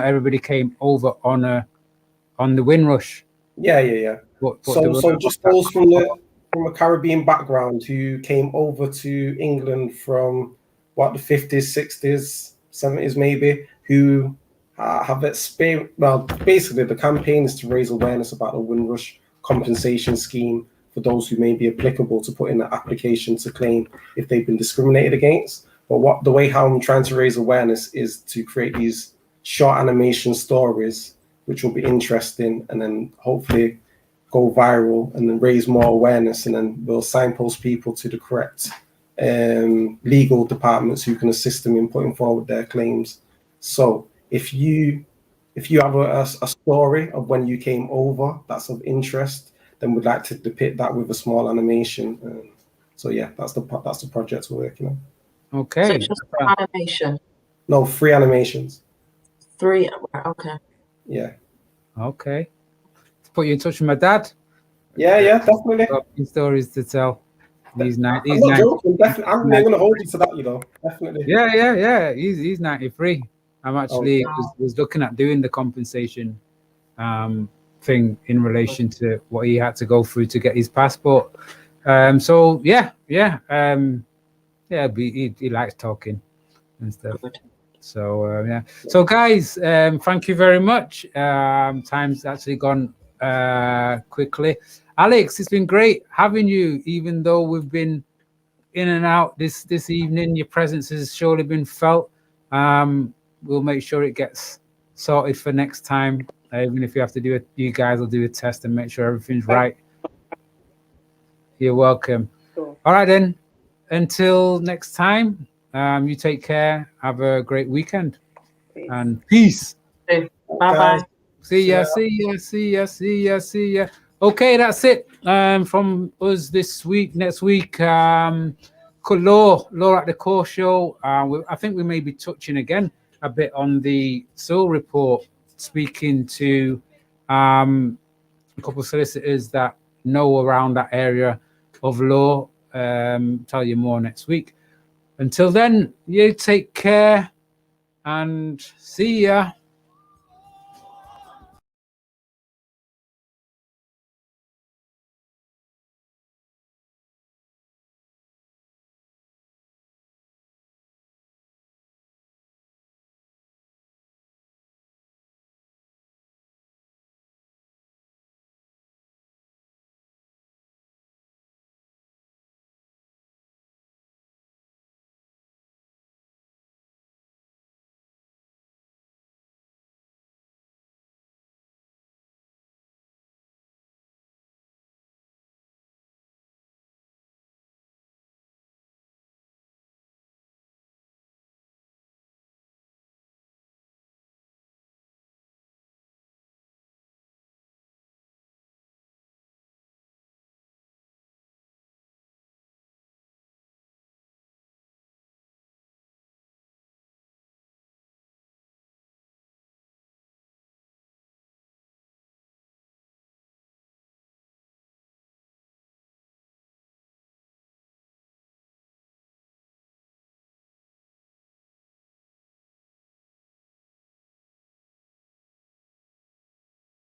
everybody came over on the Windrush. Yeah. But so just those from a Caribbean background who came over to England from the 50s, 60s, 70s maybe, who have experienced. Well, basically the campaign is to raise awareness about the Windrush compensation scheme for those who may be applicable to put in an application to claim if they've been discriminated against. But the way how I'm trying to raise awareness is to create these short animation stories which will be interesting and then hopefully go viral and then raise more awareness, and then we'll signpost people to the correct legal departments who can assist them in putting forward their claims. So if you have a story of when you came over that's of interest, then we'd like to depict that with a small animation. So yeah, that's the project we're working on. Okay. So it's just one animation? No, 3 animations. 3, okay. Yeah. Okay. Put you in touch with my dad. Yeah, definitely. Got stories to tell. These I'm not joking, definitely. I'm going to hold you to that, definitely. Yeah. He's 93. I'm actually was looking at doing the compensation thing in relation to what he had to go through to get his passport. So yeah. He likes talking and stuff. So yeah. So guys, thank you very much. Time's actually gone quickly. Alex, it's been great having you, even though we've been in and out this evening. Your presence has surely been felt. We'll make sure it gets sorted for next time. Even if you have to do it, you guys will do a test and make sure everything's right. You're welcome. Sure. All right then. Until next time, you take care. Have a great weekend. Peace. And peace. Bye-bye. See ya. Okay, that's it from us this week. Next week, Law at the Core Show. I think we may be touching again a bit on the Sewell Report, speaking to a couple of solicitors that know around that area of law. Tell you more next week. Until then, you take care and see ya.